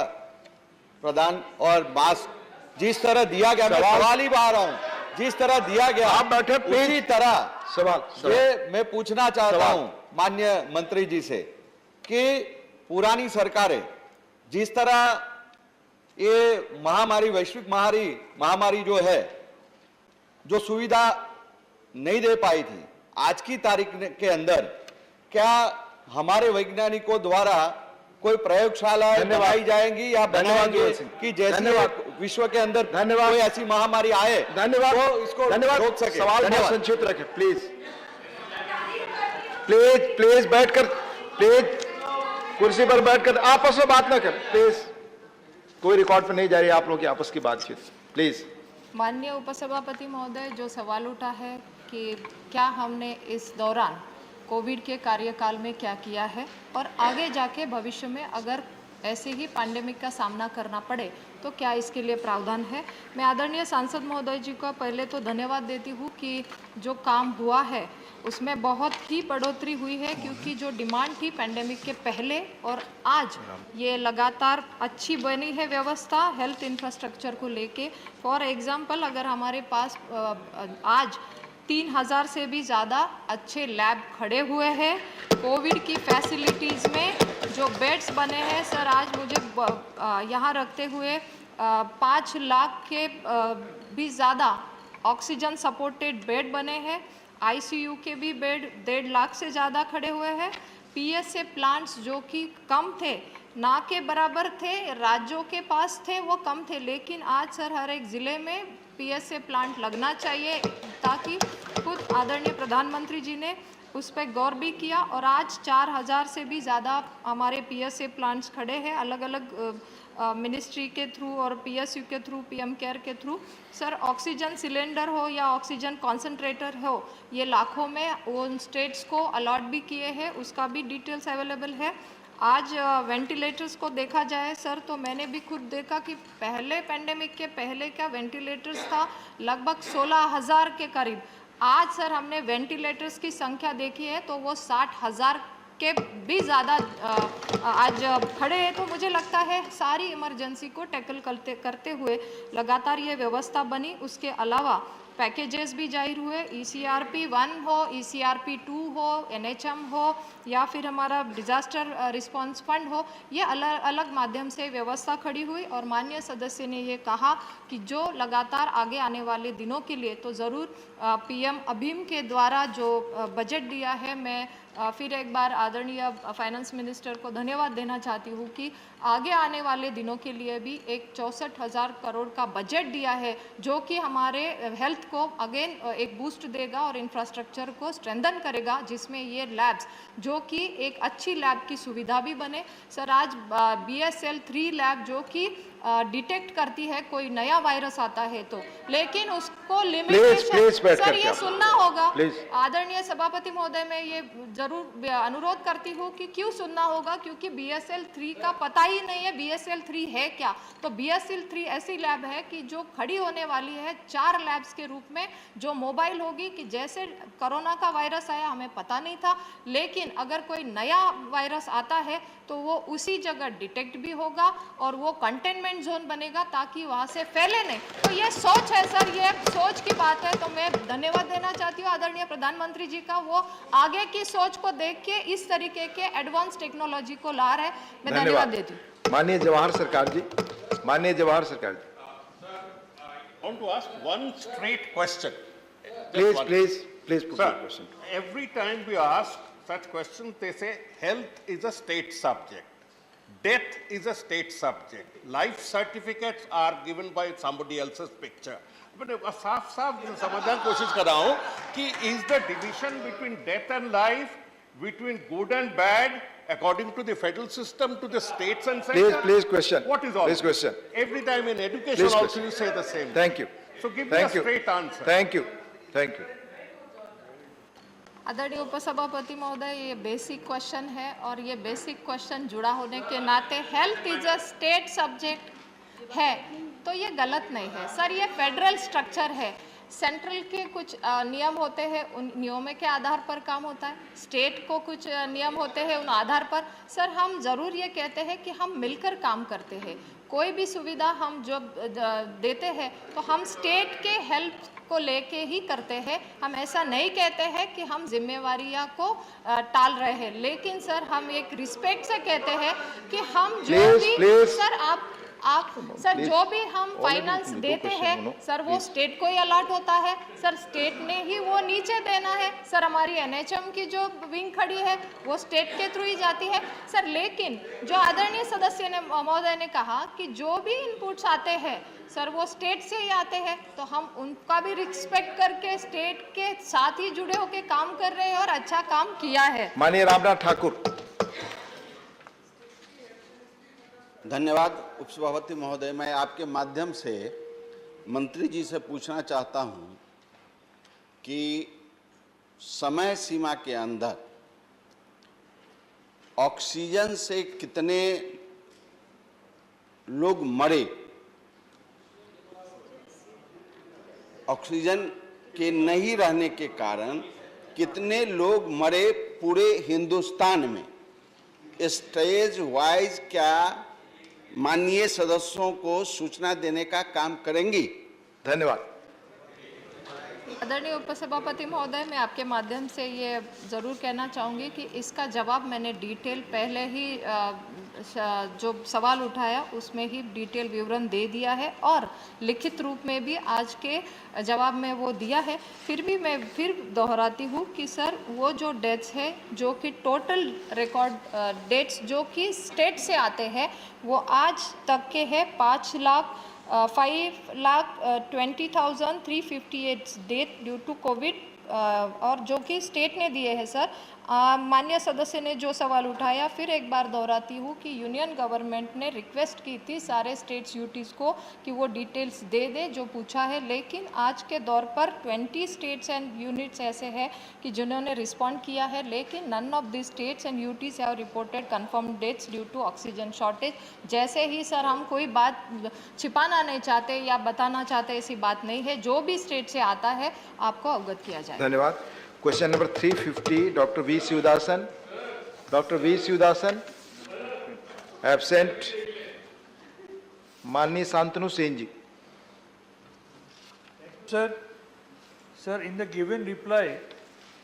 प्रदान और मास्क जिस तरह दिया गया, मैं सवाल ही बाहर आऊं, जिस तरह दिया गया आप बैठे उसी तरह सवाल ये मैं पूछना चाहता हूं माननीय मंत्री जी से कि पुरानी सरकारें जिस तरह ये महामारी, वैश्विक महामारी जो है, जो सुविधा नहीं दे पाई थी, आज की तारीख के अंदर क्या हमारे वैज्ञानिकों द्वारा कोई प्रयोगशाला बनाई जाएंगी या बनाएंगे कि जैसे विश्व के अंदर कोई ऐसी महामारी आए तो इसको रोक सके? सवाल संक्षिप्त रखें प्लीज। प्लीज बैठकर, प्लीज कुर्सी पर बैठकर आपस में बात ना कर प्लीज। कोई रिकॉर्ड पे नहीं जा रही आप लोग की आपस की बातचीत, प्लीज। माननीय उपसभापति महोदय, जो सवाल उठा है कि क्या हमने इस दौरान कोविड के कार्यकाल में क्या किया है और आगे जाके भविष्य में अगर ऐसे ही पैंडेमिक का सामना करना पड़े तो क्या इसके लिए प्रावधान है। मैं आदरणीय सांसद महोदय जी का पहले तो धन्यवाद देती हूँ कि जो काम हुआ है उसमें बहुत ही बढ़ोतरी हुई है, क्योंकि जो डिमांड थी पैंडेमिक के पहले और आज ये लगातार अच्छी बनी है व्यवस्था हेल्थ इंफ्रास्ट्रक्चर को लेके। फॉर एग्जांपल अगर हमारे पास आज 3,000 से भी ज़्यादा अच्छे लैब खड़े हुए हैं। कोविड की फैसिलिटीज़ में जो बेड्स बने हैं सर, आज मुझे यहाँ रखते हुए 5 लाख के भी ज़्यादा ऑक्सीजन सपोर्टेड बेड बने हैं। आईसीयू के भी बेड 1.5 लाख से ज़्यादा खड़े हुए हैं। पीएसए प्लांट्स जो कि कम थे, ना के बराबर थे, राज्यों के पास थे वो कम थे, लेकिन आज सर हर एक ज़िले में पीएसए प्लांट लगना चाहिए, ताकि खुद आदरणीय प्रधानमंत्री जी ने उस पर गौर भी किया और आज 4,000 से भी ज़्यादा हमारे पीएसए प्लांट्स खड़े हैं अलग अलग मिनिस्ट्री के थ्रू और पीएसयू के थ्रू, पीएम केयर के थ्रू। सर ऑक्सीजन सिलेंडर हो या ऑक्सीजन कॉन्सेंट्रेटर हो, ये लाखों में उन स्टेट्स को अलॉट भी किए हैं, उसका भी डिटेल्स अवेलेबल है। आज वेंटिलेटर्स को देखा जाए सर, तो मैंने भी खुद देखा कि पहले पैंडेमिक के पहले क्या वेंटिलेटर्स था लगभग 16,000 के करीब। आज सर हमने वेंटिलेटर्स की संख्या देखी है तो वो 60,000 के भी ज़्यादा आज खड़े हैं। तो मुझे लगता है सारी इमरजेंसी को टैकल करते हुए लगातार ये व्यवस्था बनी। उसके अलावा पैकेजेस भी जाहिर हुए, ECRP 1 हो, ECRP 2 हो, NHM हो या फिर हमारा डिजास्टर रिस्पांस फंड हो, ये अलग अलग माध्यम से व्यवस्था खड़ी हुई और माननीय सदस्य ने ये कहा कि जो लगातार आगे आने वाले दिनों के लिए तो ज़रूर PM अभीम के द्वारा जो बजट दिया है, मैं फिर एक बार आदरणीय फाइनेंस मिनिस्टर को धन्यवाद देना चाहती हूँ कि आगे आने वाले दिनों के लिए भी एक 64,000 करोड़ का बजट दिया है, जो कि हमारे हेल्थ को अगेन एक बूस्ट देगा और इंफ्रास्ट्रक्चर को स्ट्रेंथन करेगा, जिसमें ये लैब्स जो कि एक अच्छी लैब की सुविधा भी बने। सर, आज BSL 3 लैब जो कि डिटेक्ट करती है कोई नया वायरस आता है तो, लेकिन उसको लिमिटेशन सर ये सुनना होगा। आदरणीय सभापति महोदय, मैं ये जरूर अनुरोध करती हूँ कि क्यों सुनना होगा, क्योंकि BSL 3 का पता ही नहीं है BSL 3 है क्या। तो BSL 3 ऐसी लैब है कि जो खड़ी होने वाली है 4 लैब्स के रूप में, जो मोबाइल होगी कि जैसे कोरोना का वायरस आया हमें पता नहीं था, लेकिन अगर कोई नया वायरस आता है तो वो उसी जगह डिटेक्ट भी होगा और वो कंटेनमेंट जोन बनेगा ताकि वहाँ से फैले नहीं। तो ये सोच है सर, ये सोच की बात है। तो मैं धन्यवाद देना चाहती हूँ आदरणीय प्रधानमंत्री जी का, वो आगे की सोच को देख के इस तरीके के एडवांस टेक्नोलॉजी को ला रहे हैं। मैं धन्यवाद देती हूँ। माननीय जवाहर सरकार जी, माननीय जवाहर सरकार जी। I want to ask one straight question. Please put your question. Every time we ask such questions, they say health is a state subject. Death is a state subject. Life certificates are given by somebody else's picture. But साफ समझने की कोशिश कर रहा हूँ कि is the division between death and life, between good and bad, according to the federal system, to the states and central? Please question. What is all? Please question. Every time in education Please also question. you say the same. Thank you. So give me a Thank you. straight answer. Thank you. Thank you. आदरणीय उपसभापति महोदय, ये बेसिक क्वेश्चन है और ये बेसिक क्वेश्चन जुड़ा होने के नाते health is a state subject है तो ये गलत नहीं है सर। ये फेडरल स्ट्रक्चर है, सेंट्रल के कुछ नियम होते हैं, उन नियमों के आधार पर काम होता है, स्टेट को कुछ नियम होते हैं उन आधार पर। सर, हम ज़रूर ये कहते हैं कि हम मिलकर काम करते हैं। कोई भी सुविधा हम जो देते हैं तो हम स्टेट के हेल्प को लेके ही करते हैं। हम ऐसा नहीं कहते हैं कि हम जिम्मेवारियां को टाल रहे हैं, लेकिन सर हम एक रिस्पेक्ट से कहते हैं कि हम जो भी सर आप सर जो भी हम फाइनेंस देते हैं सर वो स्टेट को ही अलॉट होता है सर, स्टेट ने ही वो नीचे देना है सर। हमारी NHM की जो विंग खड़ी है वो स्टेट के थ्रू ही जाती है सर। लेकिन जो आदरणीय सदस्य ने महोदय ने कहा कि जो भी इनपुट्स आते हैं सर वो स्टेट से ही आते हैं, तो हम उनका भी रिस्पेक्ट करके स्टेट के साथ ही जुड़े होकर काम कर रहे हैं और अच्छा काम किया है। माननीय रामनाथ ठाकुर। धन्यवाद उपसभापति महोदय। मैं आपके माध्यम से मंत्री जी से पूछना चाहता हूं कि समय सीमा के अंदर ऑक्सीजन से कितने लोग मरे, ऑक्सीजन के नहीं रहने के कारण कितने लोग मरे पूरे हिंदुस्तान में, स्टेज वाइज क्या माननीय सदस्यों को सूचना देने का काम करेंगी? धन्यवाद। आदरणीय उपसभापति महोदय, मैं आपके माध्यम से ये ज़रूर कहना चाहूँगी कि इसका जवाब मैंने डिटेल पहले ही जो सवाल उठाया उसमें ही डिटेल विवरण दे दिया है और लिखित रूप में भी आज के जवाब में वो दिया है। फिर भी मैं फिर दोहराती हूँ कि सर वो जो डेथ्स है जो कि टोटल रिकॉर्ड डेट्स जो कि स्टेट से आते हैं वो आज तक के हैं 5,20,358 डेथ ड्यू टू कोविड और जो कि स्टेट ने दिए हैं सर। माननीय सदस्य ने जो सवाल उठाया फिर एक बार दोहराती हूँ कि यूनियन गवर्नमेंट ने रिक्वेस्ट की थी सारे स्टेट्स यूटीज़ को कि वो डिटेल्स दे दे जो पूछा है, लेकिन आज के दौर पर 20 स्टेट्स एंड यूनिट्स ऐसे हैं कि जिन्होंने रिस्पॉन्ड किया है, लेकिन none of the states and UTs have reported confirm deaths due to oxygen shortage. जैसे ही सर हम कोई बात छिपाना नहीं चाहते या बताना चाहते, ऐसी बात नहीं है, जो भी स्टेट से आता है आपको अवगत किया जाए। धन्यवाद। Question number 350 doctor V Shivadasan. Doctor V Shivadasan absent. माननीय Shantanu Sen ji. Sir, Sir, in the given reply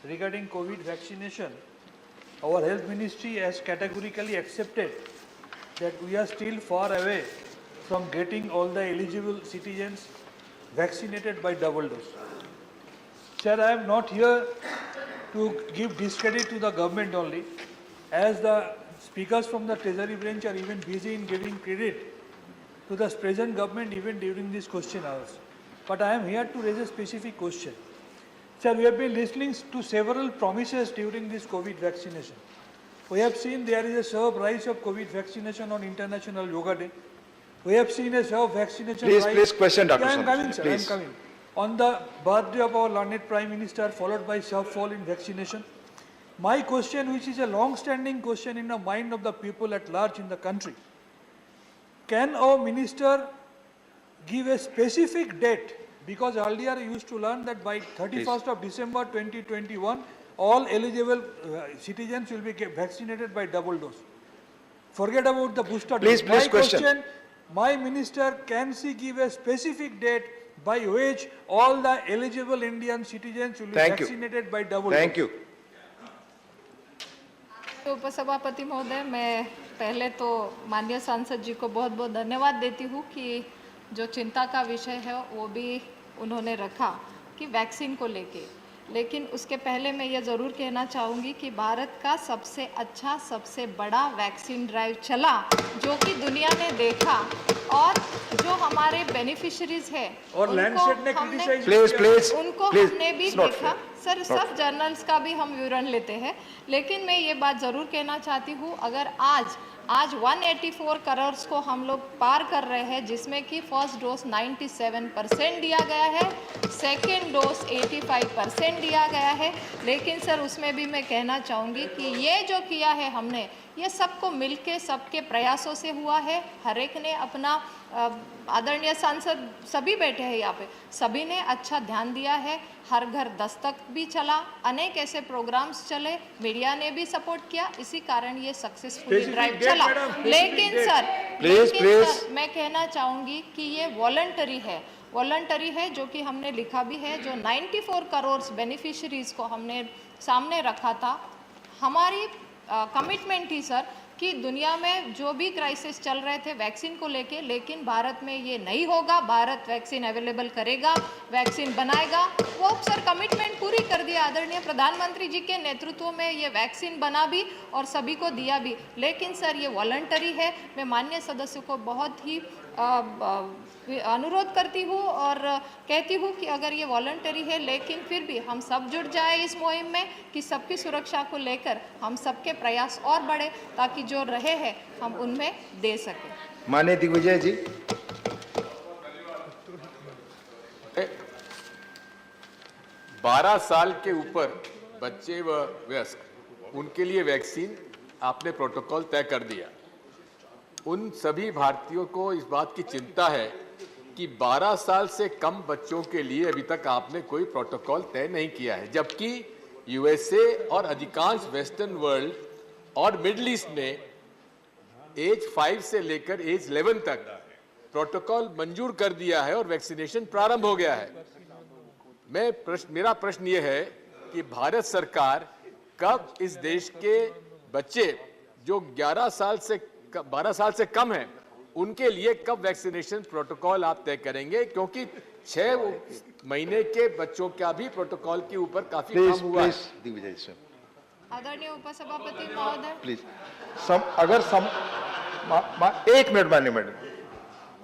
regarding COVID vaccination, our health ministry has categorically accepted that we are still far away from getting all the eligible citizens vaccinated by double dose. Sir, I am not here to give discredit to the government only, as the speakers from the Treasury branch are even busy in giving credit to the present government even during this question hours. But I am here to raise a specific question. Sir, we have been listening to several promises during this COVID vaccination. We have seen there is a sharp rise of COVID vaccination on International Yoga Day. We have seen a sharp vaccination rise. Please question, Dr. Yeah, I am Santhosh, coming, sir. I am please. coming. On the birthday of our learned Prime Minister, followed by sharp fall in vaccination. My question, which is a long-standing question in the mind of the people at large in the country, can our minister give a specific date? Because earlier I used to learn that by 31st of December 2021, all eligible citizens will be vaccinated by double dose. Forget about the booster dose. Please question. My minister, can she give a specific date by which all the eligible Indian citizens will be vaccinated by double dose? Thank you. उपसभापति महोदय, मैं पहले तो माननीय सांसद जी को बहुत बहुत धन्यवाद देती हूँ कि जो चिंता का विषय है वो भी उन्होंने रखा कि वैक्सीन को लेके। लेकिन उसके पहले मैं ये ज़रूर कहना चाहूँगी कि भारत का सबसे अच्छा, सबसे बड़ा वैक्सीन ड्राइव चला, जो कि दुनिया ने देखा, और जो हमारे बेनिफिशरीज है और लैंडसेट ने उनको हमने भी देखा। सर, सब जर्नल्स का भी हम विवरण लेते हैं, लेकिन मैं ये बात ज़रूर कहना चाहती हूँ, अगर आज 184 करोड़ को हम लोग पार कर रहे हैं, जिसमें कि फर्स्ट डोज 97% दिया गया है, सेकेंड डोज 85% दिया गया है। लेकिन सर, उसमें भी मैं कहना चाहूँगी कि ये जो किया है हमने, ये सबको मिलके सबके प्रयासों से हुआ है। हर एक ने अपना, आदरणीय सांसद सभी बैठे हैं यहाँ पे, सभी ने अच्छा ध्यान दिया है। हर घर दस्तक भी चला, अनेक ऐसे प्रोग्राम्स चले, मीडिया ने भी सपोर्ट किया, इसी कारण ये सक्सेसफुली ड्राइव चला। लेकिन सर, मैं कहना चाहूँगी कि ये वॉलंटरी है, जो कि हमने लिखा भी है, जो 94 करोड़ बेनिफिशरीज को हमने सामने रखा था। हमारी कमिटमेंट थी सर कि दुनिया में जो भी क्राइसिस चल रहे थे वैक्सीन को लेके, लेकिन भारत में ये नहीं होगा, भारत वैक्सीन अवेलेबल करेगा, वैक्सीन बनाएगा। वो सर कमिटमेंट पूरी कर दिया, आदरणीय प्रधानमंत्री जी के नेतृत्व में ये वैक्सीन बना भी और सभी को दिया भी। लेकिन सर, ये वॉलंटरी है। मैं माननीय सदस्यों को बहुत ही अनुरोध करती हूँ और कहती हूँ कि अगर ये वॉलंटरी है, लेकिन फिर भी हम सब जुट जाए इस मुहिम में कि सबकी सुरक्षा को लेकर हम सबके प्रयास और बढ़े, ताकि जो रहे हैं हम उनमें दे सकें। माननीय दिग्विजय जी। 12 साल के ऊपर बच्चे व वयस्क, उनके लिए वैक्सीन आपने प्रोटोकॉल तय कर दिया। उन सभी भारतीयों को इस बात की चिंता है कि 12 साल से कम बच्चों के लिए अभी तक आपने कोई प्रोटोकॉल तय नहीं किया है, जबकि यूएसए और अधिकांश वेस्टर्न वर्ल्ड और मिडिल ईस्ट ने एज 5 से लेकर एज 11 तक प्रोटोकॉल मंजूर कर दिया है और वैक्सीनेशन प्रारंभ हो गया है। मेरा प्रश्न ये है कि भारत सरकार कब इस देश के बच्चे जो 12 साल से कम हैं, उनके लिए कब वैक्सीनेशन प्रोटोकॉल आप तय करेंगे? क्योंकि 6 महीने के बच्चों का भी प्रोटोकॉल के ऊपर काफी काम हुआ है। दिग्विजय सर, आदरणीय उपसभापति महोदय, प्लीज एक मिनट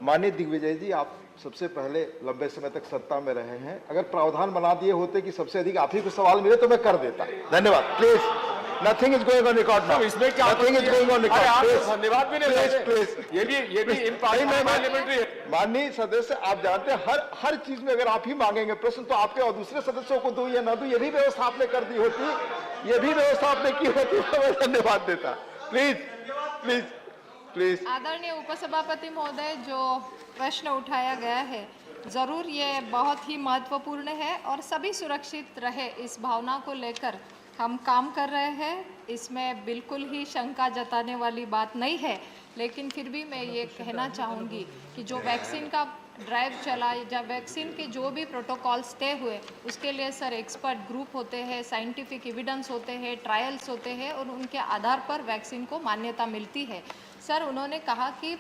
माननीय दिग्विजय जी, आप सबसे पहले लंबे समय तक सत्ता में रहे हैं। अगर प्रावधान बना दिए होते कि सबसे अधिक आप ही को सवाल मिले तो मैं कर देता। धन्यवाद। Please, nothing is going on record now. इसमें क्या nothing is going on record. धन्यवाद भी नहीं। प्लीज, ये भी इम्पार्लियामेंट्री है। माननीय सदस्य, आप जानते हैं हर चीज में अगर आप ही मांगेंगे प्रश्न तो आपके और दूसरे सदस्यों को दूं या ना दूं, ये भी व्यवस्था आपने कर दी होती, ये भी व्यवस्था आपने की होती तो मैं धन्यवाद देता। Please please please. आदरणीय उपसभापति महोदय, जो प्रश्न उठाया गया है, ज़रूर ये बहुत ही महत्वपूर्ण है और सभी सुरक्षित रहे इस भावना को लेकर हम काम कर रहे हैं। इसमें बिल्कुल ही शंका जताने वाली बात नहीं है। लेकिन फिर भी मैं ये कहना चाहूँगी कि जो वैक्सीन का ड्राइव चला, जब वैक्सीन के जो भी प्रोटोकॉल्स तय हुए उसके लिए सर एक्सपर्ट ग्रुप होते हैं, साइंटिफिक एविडेंस होते हैं, ट्रायल्स होते हैं और उनके आधार पर वैक्सीन को मान्यता मिलती है। सर उन्होंने कहा कि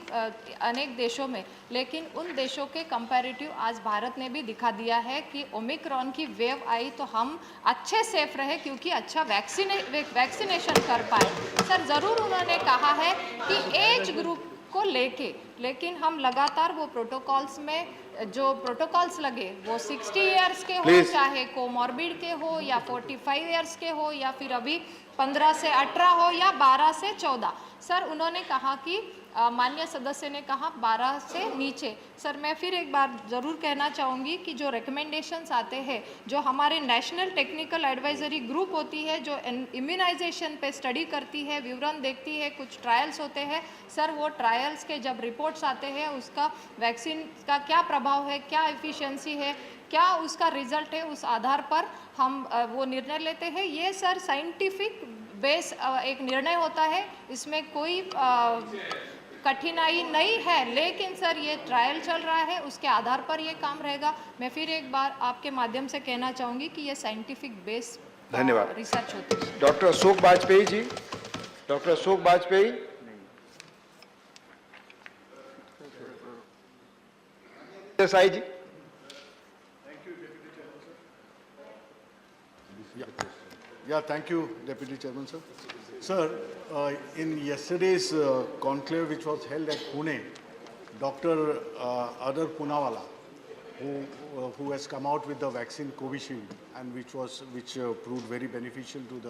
अनेक देशों में, लेकिन उन देशों के कंपैरेटिव आज भारत ने भी दिखा दिया है कि ओमिक्रॉन की वेव आई तो हम अच्छे सेफ रहे क्योंकि अच्छा वैक्सीनेशन कर पाए। सर ज़रूर उन्होंने कहा है कि एज ग्रुप को लेके, लेकिन हम लगातार वो प्रोटोकॉल्स में जो प्रोटोकॉल्स लगे वो 60 इयर्स के हो, चाहे कोमॉर्बिड के हो या 45 इयर्स के हो या फिर अभी 15 से 18 हो या 12 से 14। सर उन्होंने कहा कि माननीय सदस्य ने कहा 12 से नीचे। सर मैं फिर एक बार ज़रूर कहना चाहूँगी कि जो रिकमेंडेशंस आते हैं, जो हमारे नेशनल टेक्निकल एडवाइजरी ग्रुप होती है जो इम्यूनाइजेशन पे स्टडी करती है, विवरण देखती है, कुछ ट्रायल्स होते हैं, सर वो ट्रायल्स के जब रिपोर्ट्स आते हैं उसका वैक्सीन का क्या प्रभाव है, क्या एफिशिएंसी है, क्या उसका रिजल्ट है, उस आधार पर हम वो निर्णय लेते हैं। ये सर साइंटिफिक बेस एक निर्णय होता है, इसमें कोई कठिनाई नहीं है, लेकिन सर ये ट्रायल चल रहा है, उसके आधार पर ये काम रहेगा। मैं फिर एक बार आपके माध्यम से कहना चाहूँगी कि ये साइंटिफिक बेस धन्यवाद रिसर्च होती है। Doctor Ashok Vajpayee ji, doctor Ashok Vajpayee. Desai ji. Yeah, thank you, Deputy Chairman, sir. Sir, in yesterday's conclave which was held at Pune, Dr. Adar Poonawalla, who has come out with the vaccine Covishield and which proved very beneficial to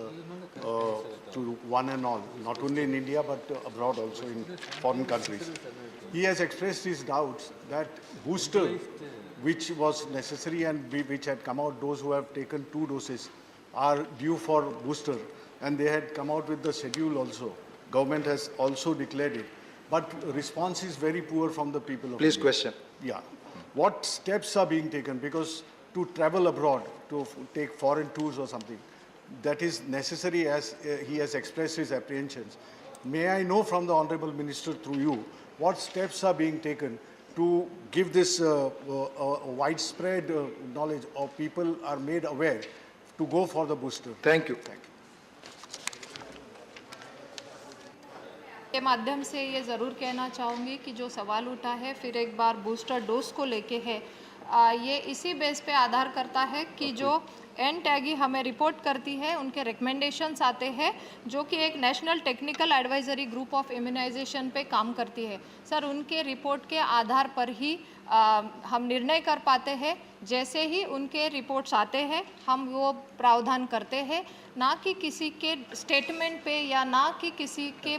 to one and all, not only in India but abroad also in foreign countries. He has expressed his doubts that booster, which was necessary and which had come out, those who have taken 2 doses are due for booster, and they had come out with the schedule also. Government has also declared it, but response is very poor from the people of Please India. question. Yeah. What steps are being taken? Because to travel abroad, to take foreign tours or something, that is necessary as he has expressed his apprehensions. May I know from the Honorable Minister through you, what steps are being taken to give this widespread knowledge, or people are made aware to go for the booster? Thank you. के माध्यम से ये ज़रूर कहना चाहूँगी कि जो सवाल उठा है फिर एक बार बूस्टर डोज को लेके है, ये इसी बेस पे आधार करता है कि जो एनटैगी हमें रिपोर्ट करती है, उनके रिकमेंडेशंस आते हैं जो कि एक national technical advisory group of immunisation पे काम करती है। सर उनके रिपोर्ट के आधार पर ही हम निर्णय कर पाते हैं। जैसे ही उनके रिपोर्ट्स आते हैं हम वो प्रावधान करते हैं, ना कि किसी के स्टेटमेंट पे या ना कि किसी के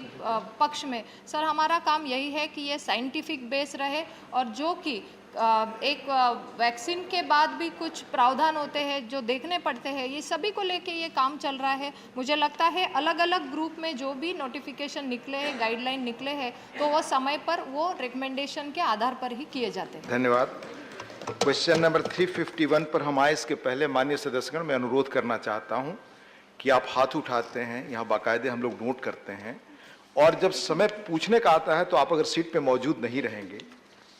पक्ष में। सर हमारा काम यही है कि ये साइंटिफिक बेस रहे, और जो कि एक वैक्सीन के बाद भी कुछ प्रावधान होते हैं जो देखने पड़ते हैं, ये सभी को लेके ये काम चल रहा है। मुझे लगता है अलग अलग ग्रुप में जो भी नोटिफिकेशन निकले हैं, गाइडलाइन निकले हैं, तो वो समय पर वो रिकमेंडेशन के आधार पर ही किए जाते हैं। धन्यवाद। क्वेश्चन नंबर 351 पर हम आए, इसके पहले माननीय सदस्यगण मैं अनुरोध करना चाहता हूं कि आप हाथ उठाते हैं, यहाँ बाकायदे हम लोग नोट करते हैं, और जब समय पूछने का आता है तो आप अगर सीट पे मौजूद नहीं रहेंगे,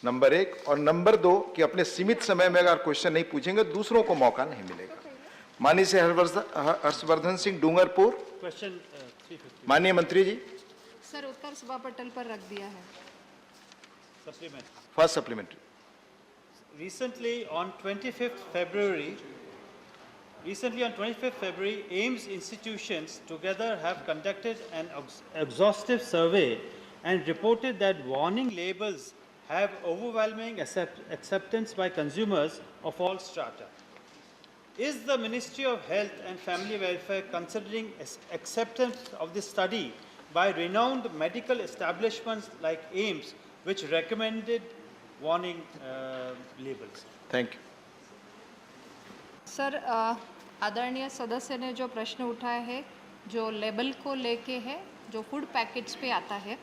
नंबर 1, और नंबर 2 कि अपने सीमित समय में अगर क्वेश्चन नहीं पूछेंगे दूसरों को मौका नहीं मिलेगा। माननीय से हर्षवर्धन सिंह डूंगरपुर। क्वेश्चन माननीय मंत्री जी। सर उत्तर सभा पटल पर रख दिया है। First supplementary. Recently on 25th February, AIIMS institutions together have conducted an exhaustive survey and reported that warning labels have overwhelming acceptance by consumers of all strata. Is the Ministry of Health and Family Welfare considering acceptance of this study by renowned medical establishments like AIIMS, which recommended warning labels? Thank you. Sir आदरणीय सदस्य ने जो प्रश्न उठाया है, जो लेबल को लेके है, जो फूड पैकेट्स पे आता है,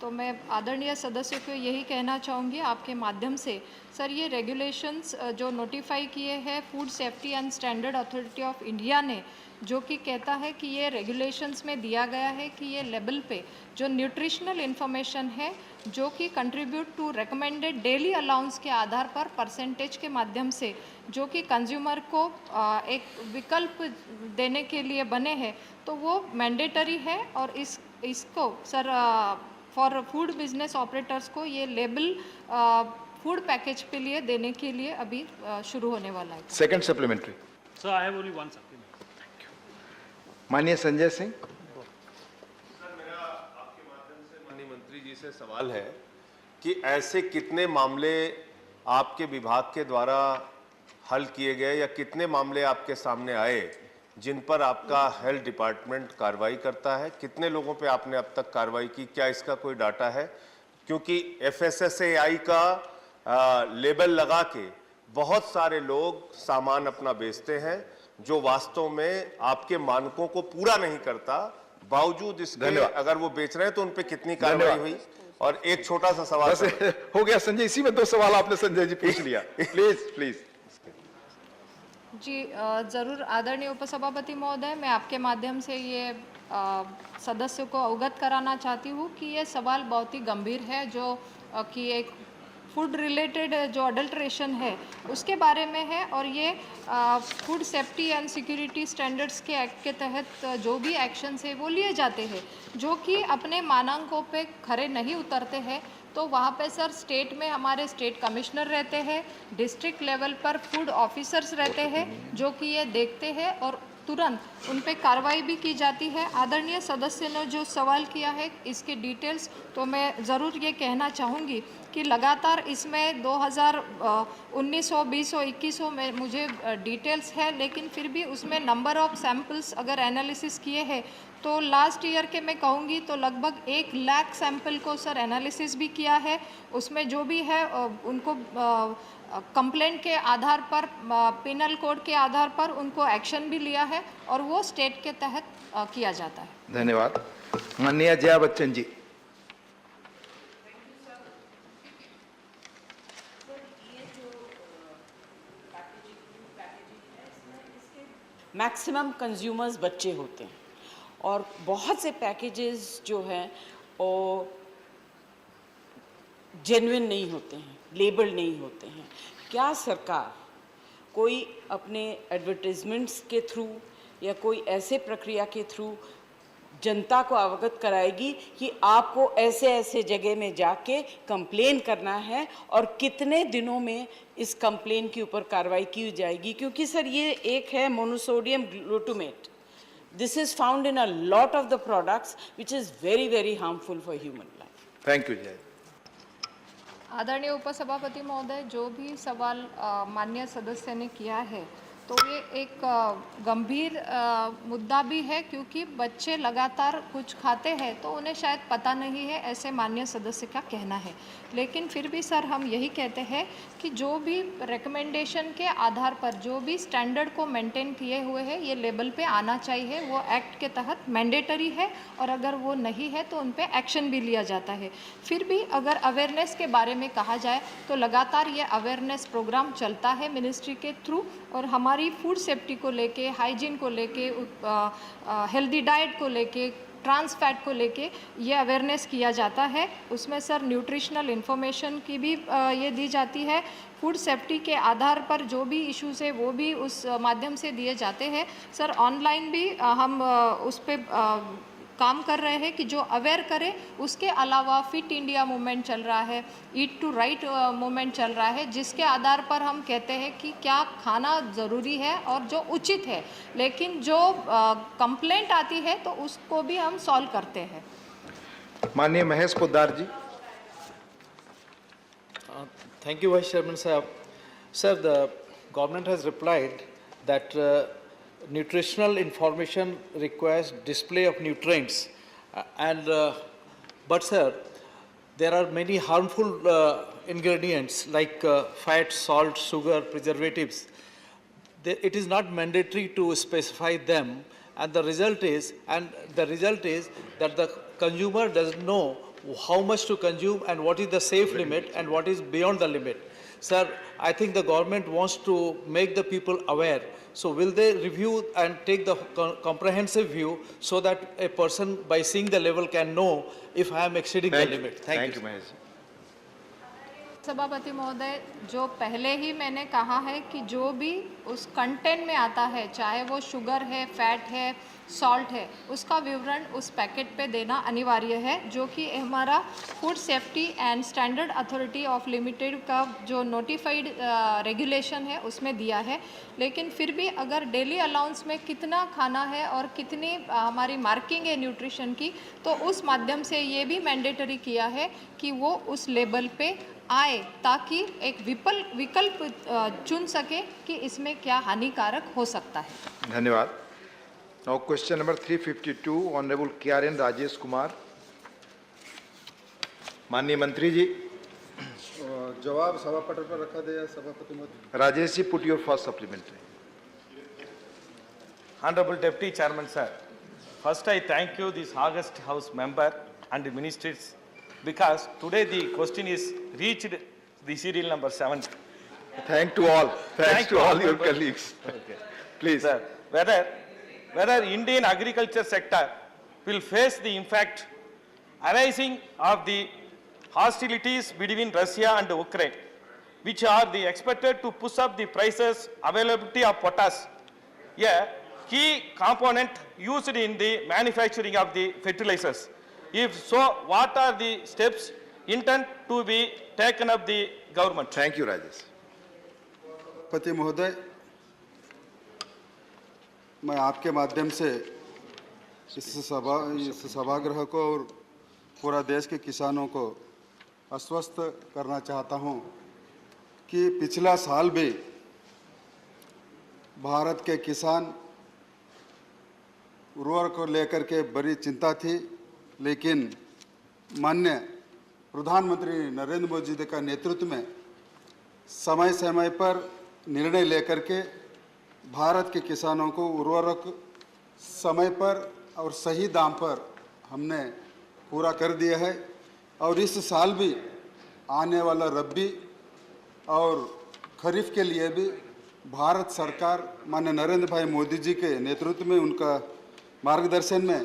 तो मैं आदरणीय सदस्य को यही कहना चाहूँगी आपके माध्यम से। सर ये रेगुलेशंस जो नोटिफाई किए हैं food safety and standard authority of India ने, जो कि कहता है कि ये रेगुलेशंस में दिया गया है कि ये लेबल पे जो न्यूट्रिशनल इन्फॉर्मेशन है जो कि contribute to recommended daily allowance के आधार पर परसेंटेज के माध्यम से जो कि कंज्यूमर को एक विकल्प देने के लिए बने हैं, तो वो मैंडेटरी है। और इसको sir for food business operators को ये लेबल फूड पैकेज के लिए देने के लिए अभी शुरू होने वाला है। Second supplementary. Sir I have only one supplement. माननीय संजय सिंह। सर मेरा आपके माध्यम से माननीय मंत्री जी से सवाल है कि ऐसे कितने मामले आपके विभाग के द्वारा हल किए गए या कितने मामले आपके सामने आए जिन पर आपका हेल्थ डिपार्टमेंट कार्रवाई करता है, कितने लोगों पे आपने अब तक कार्रवाई की, क्या इसका कोई डाटा है? क्योंकि FSSAI का लेबल लगा के बहुत सारे लोग सामान अपना बेचते हैं जो वास्तव में आपके मानकों को पूरा नहीं करता, बावजूद इसके अगर वो बेच रहे हैं तो उन पे कितनी कार्रवाई हुई? और एक छोटा सा सवाल हो गया संजय, इसी में 2 सवाल आपने संजय जी पूछ लिया। Please please. जी ज़रूर आदरणीय उपसभापति महोदय, मैं आपके माध्यम से ये सदस्य को अवगत कराना चाहती हूँ कि ये सवाल बहुत ही गंभीर है जो कि एक फूड रिलेटेड जो अडल्ट्रेशन है उसके बारे में है। और ये food safety and security standards के एक्ट के तहत जो भी एक्शंस है वो लिए जाते हैं जो कि अपने मानकों पे खरे नहीं उतरते हैं, तो वहाँ पे सर स्टेट में हमारे स्टेट कमिश्नर रहते हैं, डिस्ट्रिक्ट लेवल पर फूड ऑफिसर्स रहते हैं जो कि ये देखते हैं और तुरंत उन पे कार्रवाई भी की जाती है। आदरणीय सदस्य ने जो सवाल किया है इसके डिटेल्स तो मैं ज़रूर ये कहना चाहूँगी कि लगातार इसमें 2019 20 21 में मुझे डिटेल्स है, लेकिन फिर भी उसमें नंबर ऑफ सैम्पल्स अगर एनालिसिस किए हैं तो लास्ट ईयर के मैं कहूँगी तो लगभग 1 लाख सैंपल को सर एनालिसिस भी किया है। उसमें जो भी है उनको कंप्लेंट के आधार पर पिनल कोड के आधार पर उनको एक्शन भी लिया है और वो स्टेट के तहत किया जाता है। धन्यवाद। माननीय जया बच्चन जी। मैक्सिमम कंज्यूमर्स बच्चे होते हैं और बहुत से पैकेजेस जो हैं वो जेन्युइन नहीं होते हैं, लेबल नहीं होते हैं। क्या सरकार कोई अपने एडवर्टाइजमेंट्स के थ्रू या कोई ऐसे प्रक्रिया के थ्रू जनता को अवगत कराएगी कि आपको ऐसे ऐसे जगह में जाके कंप्लेन करना है और कितने दिनों में इस कंप्लेन के ऊपर कार्रवाई की जाएगी? क्योंकि सर ये एक है monosodium glutamate, this is found in a lot of the products which is very very harmful for human life. Thank you जय। आदरणीय उपसभापति महोदय, जो भी सवाल माननीय सदस्य ने किया है तो ये एक गंभीर मुद्दा भी है क्योंकि बच्चे लगातार कुछ खाते हैं तो उन्हें शायद पता नहीं है, ऐसे माननीय सदस्य का कहना है। लेकिन फिर भी सर हम यही कहते हैं कि जो भी रिकमेंडेशन के आधार पर जो भी स्टैंडर्ड को मेंटेन किए हुए हैं ये लेबल पे आना चाहिए, वो एक्ट के तहत मैंडेटरी है और अगर वो नहीं है तो उन पे एक्शन भी लिया जाता है। फिर भी अगर अवेयरनेस के बारे में कहा जाए तो लगातार ये अवेयरनेस प्रोग्राम चलता है मिनिस्ट्री के थ्रू और हमारी फूड सेफ्टी को लेके, हाइजीन को लेके, हेल्दी डाइट को लेके, ट्रांस फैट को लेके ये अवेयरनेस किया जाता है। उसमें सर न्यूट्रिशनल इन्फॉर्मेशन की भी ये दी जाती है। फूड सेफ्टी के आधार पर जो भी इश्यूज़ है वो भी उस माध्यम से दिए जाते हैं। सर ऑनलाइन भी हम उस पर काम कर रहे हैं कि जो अवेयर करे। उसके अलावा फिट इंडिया मूवमेंट चल रहा है, ईट टू राइट मूवमेंट चल रहा है, जिसके आधार पर हम कहते हैं कि क्या खाना ज़रूरी है और जो उचित है, लेकिन जो कंप्लेंट आती है तो उसको भी हम सॉल्व करते हैं। माननीय महेश पोद्दार जी। Thank you, Vice Chairman Sahab. Sir, the government has replied that nutritional information requires display of nutrients, but sir, there are many harmful ingredients like fat, salt, sugar, preservatives. It is not mandatory to specify them, and the result is that the consumer doesn't know how much to consume and what is the safe limit and what is beyond the limit. Sir, I think the government wants to make the people aware. So will they review and take the comprehensive view so that a person by seeing the level can know if I am exceeding the limit? Thank you. Mahesh ji. सभापति महोदय, जो पहले ही मैंने कहा है कि जो भी उस कंटेंट में आता है, चाहे वो शुगर है, फैट है, सॉल्ट है, उसका विवरण उस पैकेट पे देना अनिवार्य है, जो कि हमारा food safety and standard authority of limited का जो नोटिफाइड रेगुलेशन है उसमें दिया है। लेकिन फिर भी अगर डेली अलाउंस में कितना खाना है और कितनी हमारी मार्किंग है न्यूट्रिशन की, तो उस माध्यम से ये भी मैंडेटरी किया है कि वो उस लेबल पे आए, ताकि एक विकल्प चुन सके कि इसमें क्या हानिकारक हो सकता है। धन्यवाद। Now question number 352 honourable KRN Rajesh Kumar. माननीय मंत्री जी, जवाब सभा पटल पर रखा गया सभापति महोदय। Rajesh ji, put your first supplementary. Honorable Deputy Chairman, sir, first I thank you, this August House member and the ministers, because today the question is reached the serial number 7. Thank to all. Thanks to all your colleagues. Okay. Please. Sir, whether Indian agriculture sector will face the impact arising of the hostilities between Russia and Ukraine, which are the expected to push up the prices, availability of potash, a key component used in the manufacturing of the fertilizers. If so, what are the steps intended to be taken of the government? Thank you, Rajesh. पति महोदय, मैं आपके माध्यम से इस सभागृह को और पूरा देश के किसानों को आश्वस्त करना चाहता हूं कि पिछला साल भी भारत के किसान उर्वरक को लेकर के बड़ी चिंता थी, लेकिन माननीय प्रधानमंत्री नरेंद्र मोदी जी का नेतृत्व में समय समय पर निर्णय लेकर के भारत के किसानों को उर्वरक समय पर और सही दाम पर हमने पूरा कर दिया है। और इस साल भी आने वाला रबी और खरीफ के लिए भी भारत सरकार माननीय नरेंद्र भाई मोदी जी के नेतृत्व में, उनका मार्गदर्शन में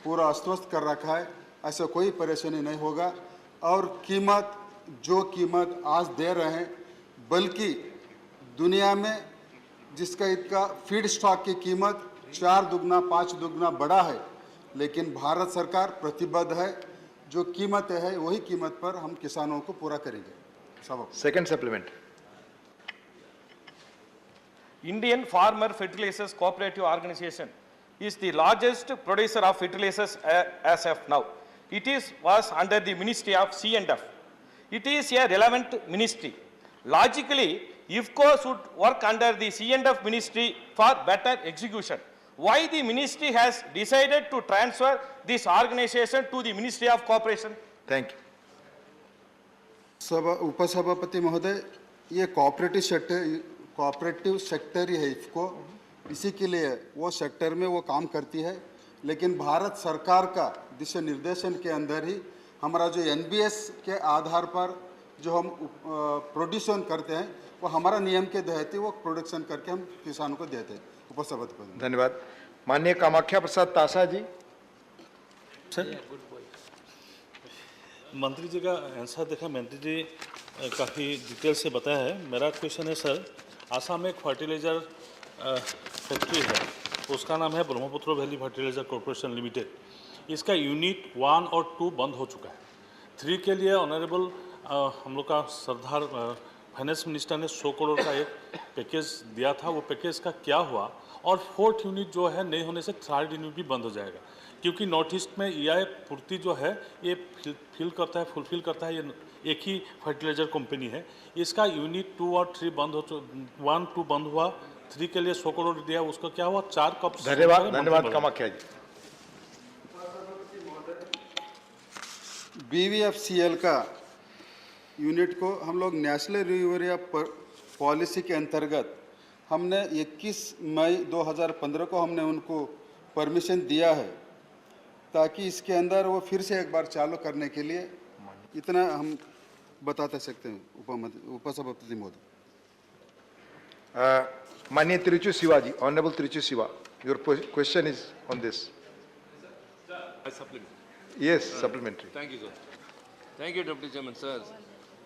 पूरा आश्वस्त कर रखा है, ऐसा कोई परेशानी नहीं होगा। और कीमत जो कीमत आज दे रहे हैं, बल्कि दुनिया में जिसका इसका फीड स्टॉक की कीमत 4 दुगना 5 दुगना बढ़ा है, लेकिन भारत सरकार प्रतिबद्ध है, जो कीमत है वही कीमत पर हम किसानों को पूरा करेंगे। Second supplement. Indian Farmer Fertilizers Cooperative Organization is the largest producer of fertilizers as of now. It was under the Ministry of C&F. It is a relevant ministry. Logically, IFCO should work under the C&F ministry for better execution. Why the ministry has decided to transfer this organization to the Ministry of Cooperation? Thank you. उपसभापति महोदय, ये कोऑपरेटिव सेक्टर ही है इफको, इसी के लिए वो सेक्टर में वो काम करती है। लेकिन भारत सरकार का दिशा निर्देशन के अंदर ही हमारा जो NBS के आधार पर जो हम प्रोड्यूसन करते हैं, वो हमारा नियम के तहत ही वो प्रोडक्शन करके हम किसानों को देते हैं। उपसभापति, धन्यवाद। माननीय कामाख्या प्रसाद तासा जी। सर, मंत्री जी का आंसर देखा, मंत्री जी काफ़ी डिटेल से बताया है। मेरा क्वेश्चन है सर, आसाम में एक फर्टिलाइज़र फैक्ट्री है, उसका नाम है Brahmaputra valley fertiliser corporation limited. इसका यूनिट 1 और 2 बंद हो चुका है। 3 के लिए ऑनरेबल हम लोग का सरदार फाइनेंस मिनिस्टर ने 100 करोड़ का एक पैकेज दिया था, वो पैकेज का क्या हुआ? और 4th यूनिट जो है नहीं होने से 3rd यूनिट भी बंद हो जाएगा, क्योंकि नॉर्थ ईस्ट में EI पूर्ति जो है ये फुलफिल करता है, ये एक ही फर्टिलाइजर कंपनी है। इसका यूनिट 2 और 3 बंद हो, 1, 2 बंद हुआ, 3 के लिए 100 करोड़ दिया, उसका क्या हुआ? 4 कप। धन्यवाद कामाख्या जी। BVFCL का यूनिट को हम लोग नेशनल यूरिया पॉलिसी के अंतर्गत हमने 21 मई 2015 को हमने उनको परमिशन दिया है, ताकि इसके अंदर वो फिर से एक बार चालू करने के लिए, इतना हम बता सकते हैं उपसभापति महोदय? माननीय Tiruchi Siva ji, honourable Tiruchi Siva, your question is on this. Yes, supplementary. Thank you, sir. Thank you, Deputy Chairman, sir.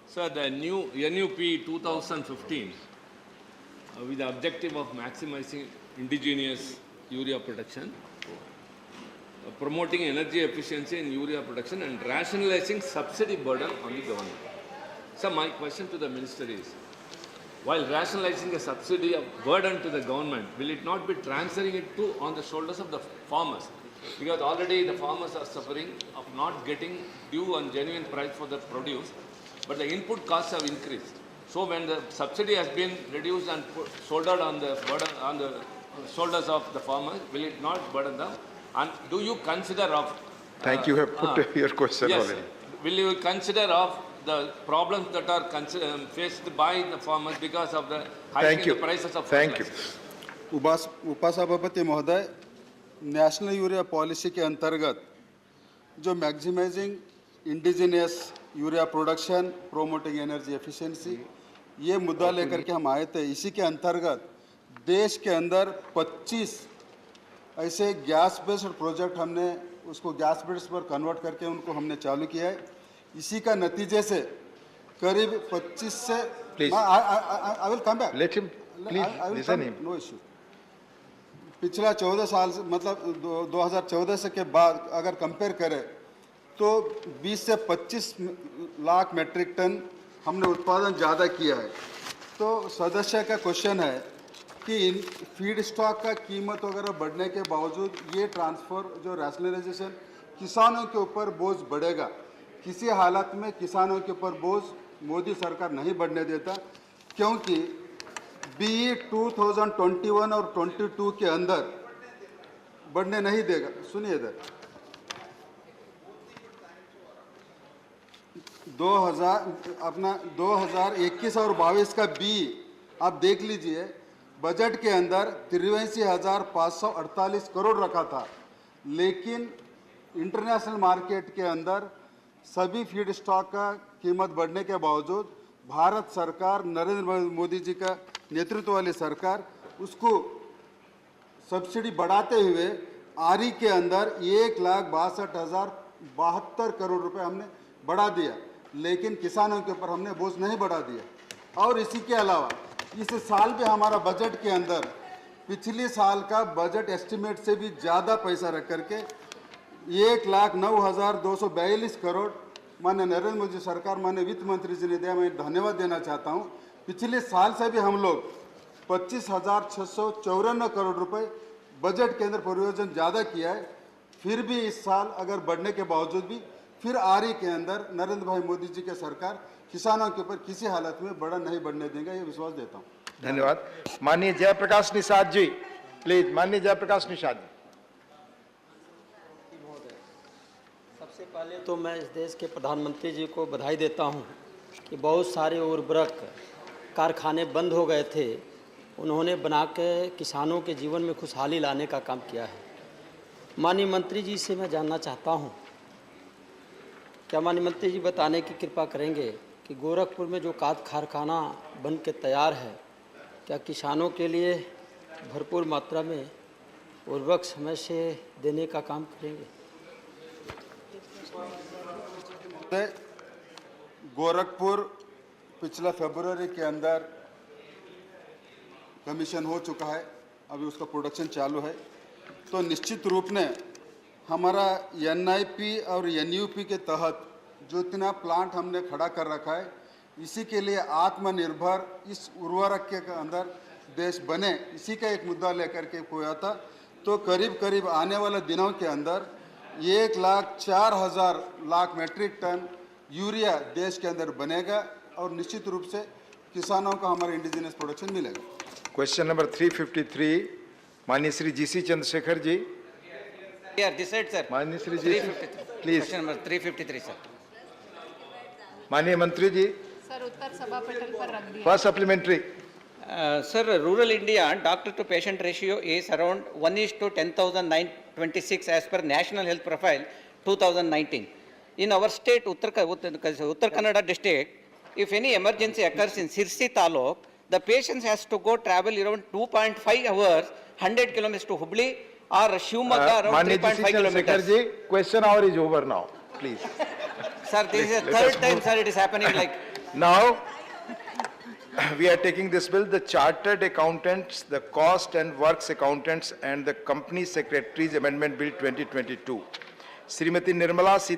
Sir, the new NUP 2015, with the objective of maximizing indigenous urea production, promoting energy efficiency in urea production and rationalizing subsidy burden on the government. So my question to the minister is, while rationalizing the subsidy of burden to the government, will it not be transferring it to on the shoulders of the farmers? Because already the farmers are suffering of not getting due and genuine price for the produce, but the input costs have increased. So when the subsidy has been reduced and shouldered on the burden on the shoulders of the farmers, will it not burden them? And do you consider of? Thank you. You have put your question yes, already. Will you consider of the problems that are faced by the farmers because of the hiking the prices of fertilizers? उपसभापति महोदय, नेशनल यूरिया पॉलिसी के अंतर्गत जो maximising indigenous urea production, promoting energy efficiency, ये मुद्दा लेकर के हम आए थे। इसी के अंतर्गत देश के अंदर 25 ऐसे गैस बेस्ड प्रोजेक्ट हमने उसको गैस बेस्ड पर कन्वर्ट करके उनको हमने चालू किया है। इसी का नतीजे से करीब 25 से I will come back, let him please listen him, no issue. पिछला 14 साल से मतलब 2014 से के बाद अगर कंपेयर करें तो 20 से 25 लाख मेट्रिक टन हमने उत्पादन ज़्यादा किया है। तो सदस्य का क्वेश्चन है कि फीड स्टॉक का कीमत वगैरह बढ़ने के बावजूद ये ट्रांसफ़र जो रैशनलाइजेशन किसानों के ऊपर बोझ बढ़ेगा। किसी हालत में किसानों के ऊपर बोझ मोदी सरकार नहीं बढ़ने देता, क्योंकि BE 2021 और 22 के अंदर बढ़ने नहीं देगा। सुनिए इधर, 2021 और 22 का BE आप देख लीजिए, बजट के अंदर 83,548 करोड़ रखा था, लेकिन इंटरनेशनल मार्केट के अंदर सभी फीड स्टॉक का कीमत बढ़ने के बावजूद भारत सरकार, नरेंद्र मोदी जी का नेतृत्व वाली सरकार, उसको सब्सिडी बढ़ाते हुए आरी के अंदर 1,62,072 करोड़ रुपए हमने बढ़ा दिया, लेकिन किसानों के ऊपर हमने बोझ नहीं बढ़ा दिया। और इसी के अलावा इस साल भी हमारा बजट के अंदर पिछले साल का बजट एस्टिमेट से भी ज़्यादा पैसा रख करके 1,09,242 करोड़ माननीय नरेंद्र मोदी सरकार, माननीय वित्त मंत्री जी ने दिया। मैं धन्यवाद देना चाहता हूं। पिछले साल से भी हम लोग 25,654 करोड़ रुपए बजट के अंदर परियोजना ज़्यादा किया है। फिर भी इस साल अगर बढ़ने के बावजूद भी फिर आरी के अंदर नरेंद्र भाई मोदी जी के सरकार किसानों के ऊपर किसी हालत में बड़ा नहीं बढ़ने देगा, ये विश्वास देता हूँ। धन्यवाद। माननीय जयप्रकाश निषाद जी, प्लीज। माननीय जयप्रकाश निषाद जी। सबसे पहले तो मैं इस देश के प्रधानमंत्री जी को बधाई देता हूं कि बहुत सारे उर्वरक कारखाने बंद हो गए थे, उन्होंने बना के किसानों के जीवन में खुशहाली लाने का काम किया है। माननीय मंत्री जी से मैं जानना चाहता हूं, क्या माननीय मंत्री जी बताने की कृपा करेंगे कि गोरखपुर में जो खाद कारखाना बन के तैयार है, क्या किसानों के लिए भरपूर मात्रा में उर्वरक समय से देने का काम करेंगे? गोरखपुर पिछला फरवरी के अंदर कमीशन हो चुका है, अभी उसका प्रोडक्शन चालू है। तो निश्चित रूप में हमारा NIP और NUP के तहत जो इतना प्लांट हमने खड़ा कर रखा है, इसी के लिए आत्मनिर्भर इस उर्वरक के अंदर देश बने, इसी का एक मुद्दा लेकर के कोया था। तो करीब करीब आने वाले दिनों के अंदर 1,04,000 लाख मेट्रिक टन यूरिया देश के अंदर बनेगा और निश्चित रूप से किसानों को हमारा इंडिजिनियस प्रोडक्शन मिलेगा। क्वेश्चन नंबर 353, माननीय Shri GC Chandrashekhar ji. This side, sir. माननीय Shri GC, please. Question number 353, sir. माननीय मंत्री जी। सर, उत्तर सभा पटल पर रख दिया। First supplementary. Sir, rural India doctor to patient ratio is around 1:10,926 as per National Health Profile 2019. In our state, Uttar Kannada district, if any emergency occurs in Sirsi Taluk, the patient has to go travel around 2.5 hours, 100 kilometers to Hubli or Shivamogga around Manya 3.5 Shekhar kilometers. ji, question hour is over now, please. Sir, this is the Let us third time, move. sir, it is happening like. Now, we are taking this bill, the chartered accountants, the cost and works accountants and the company secretaries amendment bill 2022. Srimati Nirmala